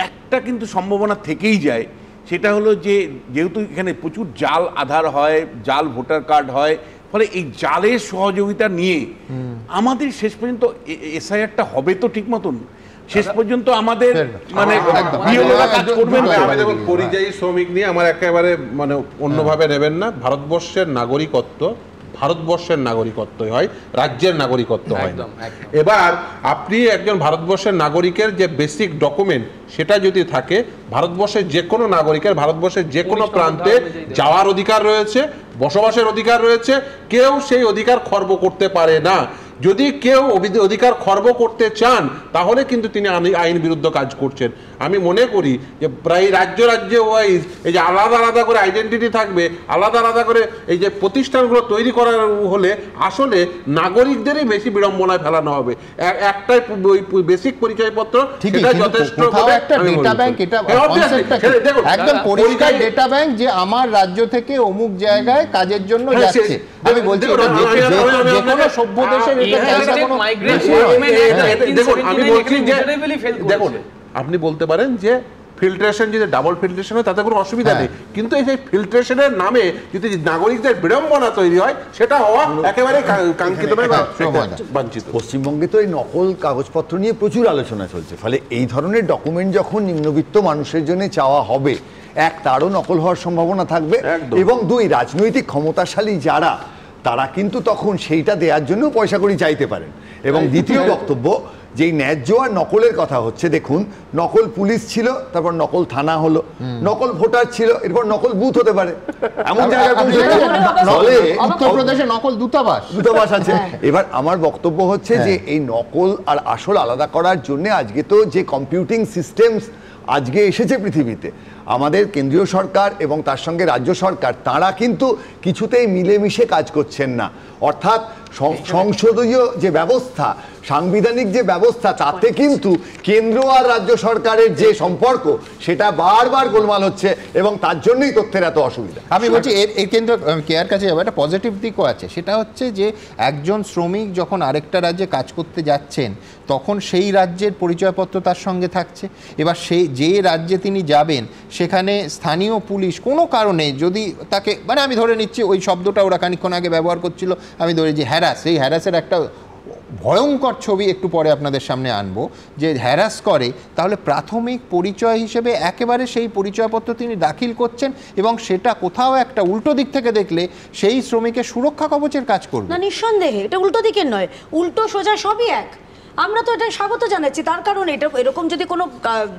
একটা কিন্তু সম্ভাবনা থেকেই যায় সেটা হলো যে যেহেতু এখানে প্রচুর জাল আধার হয়, জাল ভোটার কার্ড হয়, ফলে এই জালের সহযোগিতা নিয়ে আমাদের শেষ পর্যন্ত এসআইআরটা হবে তো ঠিক মতন, শেষ পর্যন্ত আমাদের মানে পরিযায়ী শ্রমিক নিয়ে আমার একেবারে মানে অন্যভাবে নেবেন না। ভারতবর্ষের নাগরিকত্ব ভারতবর্ষের নাগরিকত্বই হয়, রাজ্যের নাগরিকত্ব হয় না। এবার আপনি একজন ভারতবর্ষের নাগরিকের যে বেসিক ডকুমেন্ট সেটা যদি থাকে, ভারতবর্ষের যে কোনো নাগরিকের ভারতবর্ষের যে কোনো প্রান্তে যাওয়ার অধিকার রয়েছে, বসবাসের অধিকার রয়েছে, কেউ সেই অধিকার খর্ব করতে পারে না। যদি কেউ অধিকার খর্ব করতে চান তাহলে কিন্তু তিনি আইন বিরুদ্ধ কাজ করছেন। আমি মনে করি যে প্রায় রাজ্যে ওয়াইজ এই যে আলাদা আলাদা করে আইডেন্টিটি থাকবে, আলাদা আলাদা করে এই যে প্রতিষ্ঠানগুলো তৈরি করার হলে আসলে নাগরিকদেরই বেশি বিড়ম্বনায় ফেলানো হবে। একটাই বেসিক পরিচয়পত্র সেটা যথেষ্ট। একটা ডেটা ব্যাংক, এটা একদম পরিষ্কার ডেটা ব্যাংক যে আমার রাজ্য থেকে অমুক জায়গায় কাজের জন্য যাচ্ছে। আমি বলছি যে কোনো সভ্য দেশের দেখুন, আপনি বলতে পারেন যে ফিল্ট্রেশন যদি ডাবল ফিল্ট্রেশন হয় তাতে কোনো অসুবিধা নেই, কিন্তু এই ফিল্ট্রেশনের নামে যদি নাগরিকদের বিড়ম্বনা তৈরি হয় সেটা হওয়া একেবারে কাঙ্ক্ষিত নয়, বাঞ্ছিত। পশ্চিমবঙ্গে তো এই নকল কাগজপত্র নিয়ে প্রচুর আলোচনা চলছে, ফলে এই ধরনের ডকুমেন্ট যখন নিম্নবিত্ত মানুষের জন্য চাওয়া হবে, এক তারও নকল হওয়ার সম্ভাবনা থাকবে, এবং দুই রাজনৈতিক ক্ষমতাশালী যারা তারা কিন্তু তখন সেইটা দেওয়ার জন্য পয়সা করি চাইতে পারেন। এবং দ্বিতীয় বক্তব্য, যেই ন্যায্য আর নকলের কথা হচ্ছে, দেখুন নকল পুলিশ ছিল, তারপর নকল থানা হলো, নকল ভোটার ছিল, এরপর নকল বুথ হতে পারে, এমন জায়গায় উত্তরপ্রদেশে নকল দূতাবাস আছে। এবার আমার বক্তব্য হচ্ছে যে এই নকল আর আসল আলাদা করার জন্য আজকে তো যে কম্পিউটিং সিস্টেমস আজকে এসেছে পৃথিবীতে, আমাদের কেন্দ্রীয় সরকার এবং তার সঙ্গে রাজ্য সরকার তারা কিন্তু কিছুতেই মিলেমিশে কাজ করছেন না। অর্থাৎ সংসদীয় যে ব্যবস্থা, সাংবিধানিক যে ব্যবস্থা, তাতে কিন্তু কেন্দ্র আর রাজ্য সরকারের যে সম্পর্ক সেটা বারবার গোলমাল হচ্ছে, এবং তার জন্যই তথ্যের এত অসুবিধা। আমি বলছি এর কেন্দ্র কেয়ার কাছে যাবো, একটা পজিটিভ দিকও আছে, সেটা হচ্ছে যে একজন শ্রমিক যখন আরেকটা রাজ্যে কাজ করতে যাচ্ছেন তখন সেই রাজ্যের পরিচয়পত্র তার সঙ্গে থাকছে। এবার সেই যে রাজ্যে তিনি যাবেন সেখানে স্থানীয় পুলিশ কোনো কারণে যদি তাকে, মানে আমি ধরে নিচ্ছি ওই শব্দটা ওরা খানিকক্ষণ আগে ব্যবহার করছিল, আমি ধরে যে হ্যারাস, এই হ্যারাসের একটা ভয়ঙ্কর ছবি একটু পরে আপনাদের সামনে আনবো, যে হ্যারাস করে, তাহলে প্রাথমিক পরিচয় হিসেবে একেবারে সেই পরিচয়পত্র তিনি দাখিল করছেন, এবং সেটা কোথাও একটা উল্টো দিক থেকে দেখলে সেই শ্রমিকের সুরক্ষা কবচের কাজ করবে না। নিঃসন্দেহে এটা উল্টো দিকের নয়, উল্টো সোজা সবই এক। আমরা তো এটা স্বাগত জানাচ্ছি, তার কারণ এটা এরকম যদি কোনো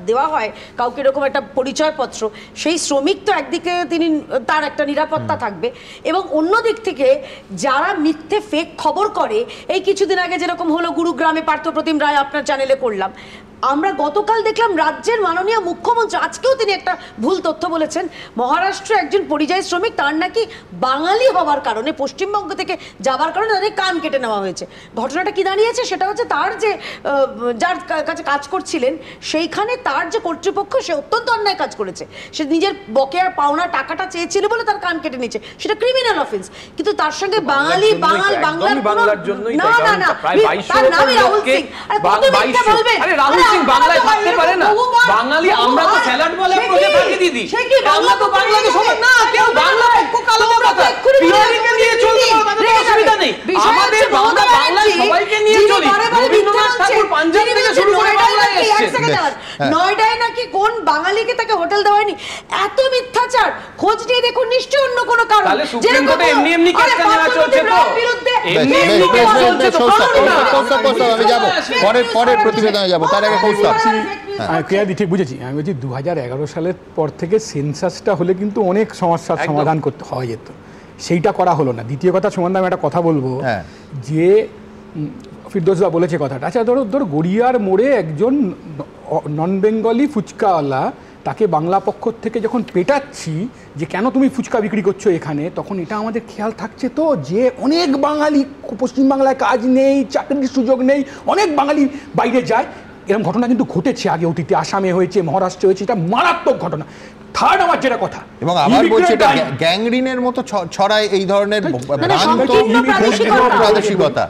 দেওয়া হয় কাউকে এরকম একটা পরিচয়পত্র, সেই শ্রমিক তো একদিকে তিনি তার একটা নিরাপত্তা থাকবে, এবং অন্য দিক থেকে যারা মিথ্যে ফেক খবর করে, এই কিছুদিন আগে যেরকম হলো গুরুগ্রামে পার্থপ্রতিম রায় আপনার চ্যানেলে করলাম, আমরা গতকাল দেখলাম রাজ্যের মাননীয় মুখ্যমন্ত্রী, আজকেও তিনি একটা ভুল তথ্য বলেছেন, মহারাষ্ট্রে একজন পরিযায়ী শ্রমিক, তার নাকি বাঙালি হওয়ার কারণে, পশ্চিমবঙ্গ থেকে যাবার কারণে তাদের কান কেটে নেওয়া হয়েছে। ঘটনাটা কি দাঁড়িয়েছে সেটা হচ্ছে তার যে যার কাছে কাজ করছিলেন সেইখানে তার যে কর্তৃপক্ষ, সে অত্যন্ত অন্যায় কাজ করেছে, সে নিজের বকেয়া পাওনা টাকাটা চেয়েছিল বলে তার কান কেটে নিয়েছে, সেটা ক্রিমিনাল অফেন্স। কিন্তু তার সঙ্গে বাঙালি বাংলার না না না, তার নামই রাহুল সিং। রাহুল সিং বাংলায় থাকতে পারে না? বাঙালি আমরা তো স্যালাড বলে প্রজে থাকি দিদি, আমরা তো বাংলাদেশ সমান না, কেউ বাংলা পক্ষ কালো কথা পিয়ারিকে নিয়ে চলতে পারে, অসুবিধা নেই, আমাদের বাংলা সবাইকে নিয়ে চলি। রবীন্দ্রনাথ ঠাকুর পাঞ্জাবি থেকে শুরু করে বাংলায় এসেছেন, নয়ডায় নাকি কোন বাঙালিকে তাকে হোটেল দেওয়ায়নি, এত মিথ্যাচার, খোঁজ নিয়ে দেখুন, নিশ্চয়ই অন্য কোনো কারণ। তাহলে সুপ্রিম কোর্টে এমনি এমনি কেসটা নেওয়া চলছে তো, এমনি এমনি কেস চলছে তো, আমি যাব পরের প্রতিবেদনে যাব, তার আগে ক্রিয়াদি ঠিক বুঝেছি। আমি বলছি 2011 সালের পর থেকে সেন্সাসটা হলে কিন্তু অনেক সমস্যার সমাধান করতে হওয়া যেত, সেইটা করা হলো না। দ্বিতীয় কথা সম্বন্ধে আমি একটা কথা বলবো, যে ফিরদৌসদা বলেছে কথাটা, আচ্ছা ধরো গড়িয়ার মোড়ে একজন নন বেঙ্গলি ফুচকাওয়ালা, তাকে বাংলা পক্ষ থেকে যখন পেটাচ্ছি যে কেন তুমি ফুচকা বিক্রি করছো এখানে, তখন এটা আমাদের খেয়াল থাকছে তো যে অনেক বাঙালি পশ্চিমবাংলায় কাজ নেই, চাকরির সুযোগ নেই, অনেক বাঙালি বাইরে যায়। এরকম ঘটনা কিন্তু ঘটেছে আগে অতীতে, আসামে হয়েছে, মহারাষ্ট্রে হয়েছে, এটা মারাত্মক ঘটনা। থার্ড আমার যেটা কথা, এবং আবার বলছি এটা গ্যাংরিনের মতো ছড়ায় এই ধরনের প্রাদেশিকতা।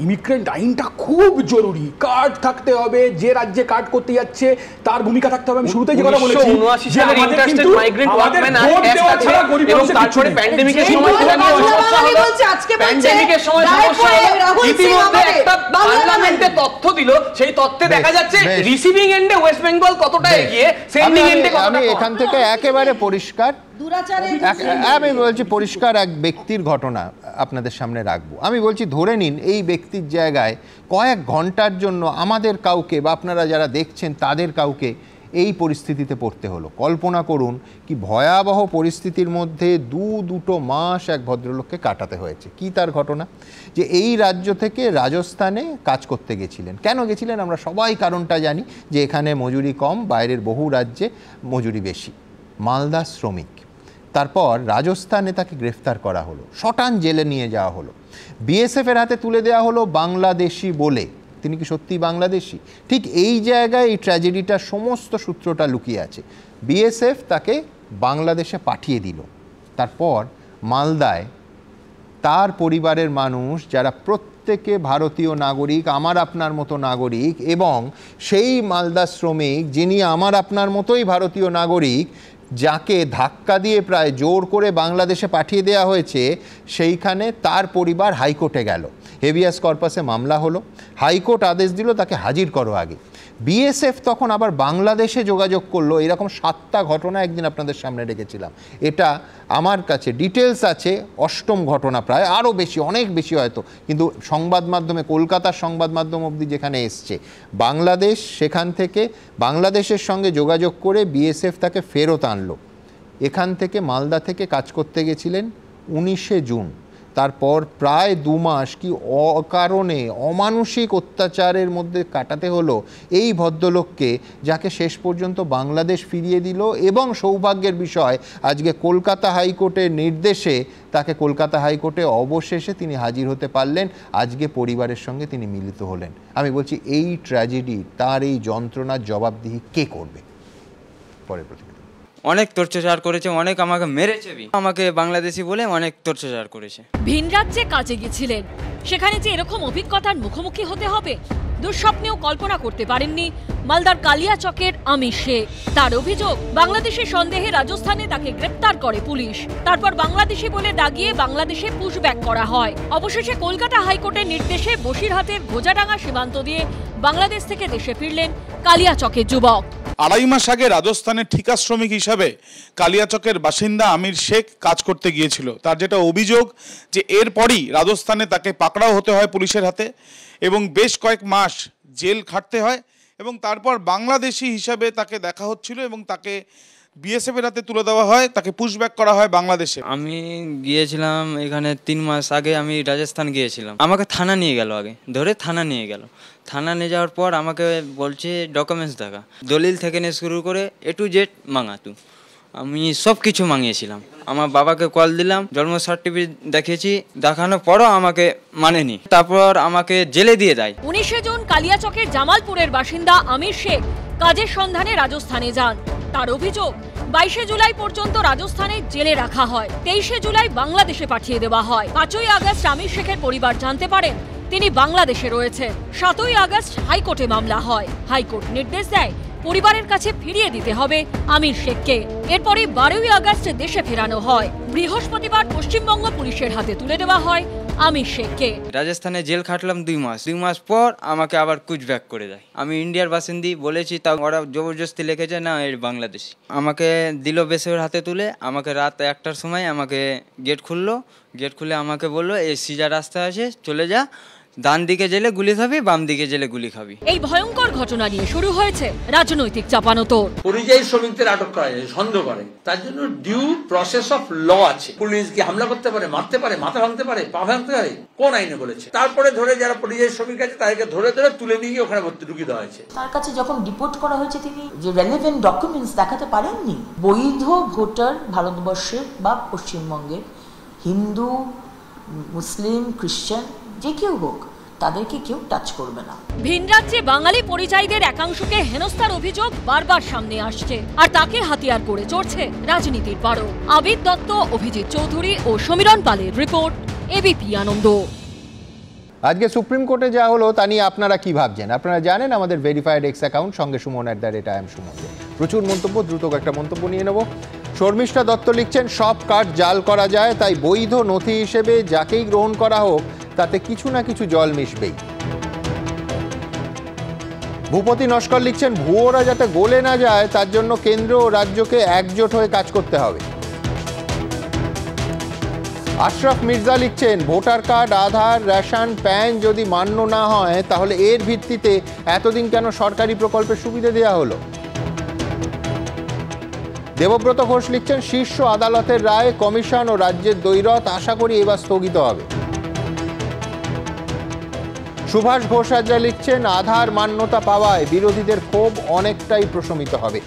ইমিগ্রেন্ট আইনটা খুব জরুরি। কার্ড থাকতে হবে, যে রাজ্যে কার্ড করতে যাচ্ছে তার ভূমিকা থাকতে হবে। আমি শুরুতেই যে কথা বলেছি যে আমাদের কিন্তু ভোট দেওয়া ছাড়া গরিব মানুষের কিছু নেই। প্যান্ডেমিকের সময় ইতিমধ্যে একটা পার্লামেন্টে তথ্য দিল, সেই তথ্যে দেখা যাচ্ছে রিসিভিং এন্ডে ওয়েস্ট বেঙ্গল কতটা এগিয়ে, সেন্ডিং এন্ডে কতটা কম। আমি এখান থেকে একেবারে পরিষ্কার, আমি বলছি পরিষ্কার এক ব্যক্তির ঘটনা আপনাদের সামনে রাখবো। আমি বলছি ধরে নিন এই ব্যক্তির জায়গায় কয়েক ঘন্টার জন্য আমাদের কাউকে বা আপনারা যারা দেখছেন তাদের কাউকে এই পরিস্থিতিতে পড়তে হলো। কল্পনা করুন কি ভয়াবহ পরিস্থিতির মধ্যে দুটো মাস এক ভদ্রলোককে কাটাতে হয়েছে। কি তার ঘটনা, যে এই রাজ্য থেকে রাজস্থানে কাজ করতে গেছিলেন। কেন গেছিলেন আমরা সবাই কারণটা জানি, যে এখানে মজুরি কম, বাইরের বহু রাজ্যে মজুরি বেশি। মালদা শ্রমিক, তারপর রাজস্থানে তাকে গ্রেফতার করা হলো, শটান জেলে নিয়ে যাওয়া হলো, বিএসএফের হাতে তুলে দেওয়া হলো বাংলাদেশি বলে। তিনি কি সত্যি বাংলাদেশি? ঠিক এই জায়গায় এই ট্র্যাজেডিটার সমস্ত সূত্রটা লুকিয়ে আছে। বিএসএফ তাকে বাংলাদেশে পাঠিয়ে দিল। তারপর মালদায় তার পরিবারের মানুষ যারা প্রত্যেকে ভারতীয় নাগরিক, আমার আপনার মতো নাগরিক, এবং সেই মালদা শ্রমিক যিনি আমার আপনার মতোই ভারতীয় নাগরিক, যাকে ধাক্কা দিয়ে প্রায় জোর করে বাংলাদেশে পাঠিয়ে দেওয়া হয়েছে, সেইখানে তার পরিবার হাইকোর্টে গেল, হেভিয়াস কর্পাসে মামলা হলো, হাইকোর্ট আদেশ দিল তাকে হাজির করো আগে। বিএসএফ তখন আবার বাংলাদেশে যোগাযোগ করলো। এরকম 7টা ঘটনা একদিন আপনাদের সামনে রেখেছিলাম। এটা আমার কাছে ডিটেলস আছে, 8ম ঘটনা প্রায়, আরও বেশি, অনেক বেশি হয়তো, কিন্তু সংবাদ মাধ্যমে, কলকাতার সংবাদ মাধ্যম অবধি যেখানে এসছে, বাংলাদেশ সেখান থেকে বাংলাদেশের সঙ্গে যোগাযোগ করে বিএসএফ তাকে ফেরত আনলো। এখান থেকে মালদা থেকে কাজ করতে গেছিলেন 19শে জুন। তারপর প্রায় 2 মাস কি অকারণে অমানুষিক অত্যাচারের মধ্যে কাটাতে হলো এই ভদ্রলোককে, যাকে শেষ পর্যন্ত বাংলাদেশ ফিরিয়ে দিল। এবং সৌভাগ্যের বিষয়, আজকে কলকাতা হাইকোর্টের নির্দেশে তাকে কলকাতা হাইকোর্টে অবশেষে তিনি হাজির হতে পারলেন। আজকে পরিবারের সঙ্গে তিনি মিলিত হলেন। আমি বলছি এই ট্র্যাজেডি, তার এই যন্ত্রণার জবাবদিহি কে করবে? পরের প্রতিবেদন। অনেক অত্যাচার করেছে, অনেক আমাকে মেরেছে, আমাকে বাংলাদেশি বলে অনেক অত্যাচার করেছে। ভিন রাজ্যে কাজে গেছিলেন, সেখানে যে এরকম অভিজ্ঞতার মুখোমুখি হতে হবে দুঃস্বপ্নেও কল্পনা করতে পারেননি মালদার কালিয়াচকের আমির শেখ। তার অভিযোগ, বাংলাদেশের সন্দেহে রাজস্থানে তাকে গ্রেপ্তার করে পুলিশ, তারপর বাংলাদেশি বলে দাগিয়ে বাংলাদেশে পুশব্যাক করা হয়। অবশেষে কলকাতা হাইকোর্টের নির্দেশে বসিরহাটের গোজাডাঙ্গা সীমান্ত দিয়ে বাংলাদেশ থেকে দেশে ফিরলেন কালিয়াচকের যুবক। 2.5 মাস আগে রাজস্থানের ঠিকা শ্রমিক হিসাবে কালিয়াচকের বাসিন্দা আমির শেখ কাজ করতে গিয়েছিল। তার যেটা অভিযোগ, যে এরপরই রাজস্থানে তাকে পাকড়াও হতে হয় পুলিশের হাতে এবং বেশ কয়েক মাস জেল খাটতে হয়, এবং তারপর বাংলাদেশি হিসাবে তাকে দেখা হচ্ছিল এবং তাকে বিএসএফের হাতে তুলে দেওয়া হয়, তাকে পুশব্যাক করা হয় বাংলাদেশে। আমি গিয়েছিলাম এখানে 3 মাস আগে, আমি রাজস্থান গিয়েছিলাম। আমাকে থানা নিয়ে গেল, আগে ধরে থানা নিয়ে গেল। থানা নিয়ে যাওয়ার পর আমাকে বলছে ডকুমেন্টস দেখা, দলিল থেকে নিয়ে শুরু করে A to Z মাঙা। আমি সব কিছু মাঙিয়েছিলাম। আমার বাবাকে কল দিলাম, জন্ম সার্টিফিকেট দেখিয়েছি, দেখানোর পরও আমাকে মানেনি। তারপর আমাকে জেলে দিয়ে দেয়। 19শে জুন কালিয়াচকের জামালপুরের বাসিন্দা আমির শেখ কাজের সন্ধানে রাজস্থানে যান। তার অভিযোগ, 22শে জুলাই পর্যন্ত রাজস্থানে জেলে রাখা হয়, 23শে জুলাই বাংলাদেশে পাঠিয়ে দেওয়া হয়। 5ই আগস্ট আমির শেখের পরিবার জানতে পারেন তিনি বাংলাদেশে রয়েছেন। 7ই আগস্ট হাইকোর্টে মামলা হয়। হাইকোর্ট নির্দেশ দেয় পরিবারের কাছে ফিরিয়ে দিতে হবে আমির শেখকে। এরপরে 12ই আগস্ট দেশে ফেরানো হয়। বৃহস্পতিবার পশ্চিমবঙ্গ পুলিশের হাতে তুলে দেওয়া হয় আমির শেখকে। রাজস্থানে জেল খাটলাম 2 মাস। 2 মাস পর আমাকে আবার কুচব্যাক করে দেয়। আমি ইন্ডিয়ার বাসিন্দি বলেছি, তা ওরা জবরদস্তি লিখেছে না এর বাংলাদেশি। আমাকে দিল বেসের হাতে তুলে, আমাকে রাত 1টার সময় আমাকে গেট খুললো। গেট খুলে আমাকে বললো এই সিজা রাস্তা আছে, চলে যা, ডান দিকে জেলে গুলি খাবি, বাম দিকে জেলে গুলি খাবি। এই ভয়ঙ্কর ঘটনা নিয়ে শুরু হয়েছে রাজনৈতিক চাপানোতর। পরিযায়ী শ্রমিকদের আটক করা যায়, সন্দেহ করে, তার জন্য ডিউ প্রসেস অফ ল আছে। পুলিশ কি হামলা করতে পারে, মারতে পারে, মাথা ভাঙতে পারে, পা ভাঙতে পারে, কোন আইনে বলেছে? তারপরে ধরে যারা পরিযায়ী শ্রমিক আছে তাদেরকে ধরে ধরে তুলে নিয়ে গিয়ে ওখানে ভর্তি ঢুকিয়ে দেওয়া হয়েছে। তার কাছে যখন ডিপোর্ট করা হয়েছে তিনি যে রেলেভেন্ট ডকুমেন্টস দেখাতে পারেননি। বৈধ ভোটার ভারতবর্ষের বা পশ্চিমবঙ্গের হিন্দু, মুসলিম, খ্রিস্টান যে কেউ হোক, তাদেরকে কেউ টাচ করবে না। ভিন রাজ্যে বাঙালি পরিযায়ীদের একাংশকে হেনস্থার অভিযোগ বারবার সামনে আসছে, আর তাকে হাতিয়ার করে চড়ছে রাজনীতির পারো। আবিদ দত্ত, অভিজিৎ চৌধুরী ও সমীরণ পালের রিপোর্ট, এবিপি আনন্দ। আজকে সুপ্রিম কোর্টে যা হলো তা নিয়ে আপনারা কি ভাবছেন? আপনারা জানেন আমাদের ভেরিফাইড এক্স অ্যাকাউন্ট সঙ্গে সুমন @IAM সুমন। প্রচুর মন্তব্য, দ্রুত একটা মন্তব্য নিয়ে নেব। শর্মিষ্ঠা দত্ত লিখছেন, সব কার্ড জাল করা যায়, তাই বৈধ নথি হিসেবে যাকেই গ্রহণ করা হোক তাতে কিছু না কিছু জল মিশবেই। ভূপতি নস্কর লিখছেন, ভুয়োরা যাতে গলে না যায় তার জন্য কেন্দ্র ও রাজ্যকে একজোট হয়ে কাজ করতে হবে। আশরাফ মির্জা লিখছেন, ভোটার কার্ড, আধার, রেশন, প্যান যদি মান্য না হয় তাহলে এর ভিত্তিতে এতদিন কেন সরকারি প্রকল্পের সুবিধা দেওয়া হলো? দেবব্রত ঘোষ লিখছেন, শীর্ষ আদালতের রায়, কমিশন ও রাজ্যের দ্বৈরথ আশা করি এবার স্থগিত হবে। সুভাষ ঘোষ লিখছেন, আধার মান্যতা পাওয়ায় বিরোধীদের ক্ষোভ অনেকটাই প্রশমিত হবে।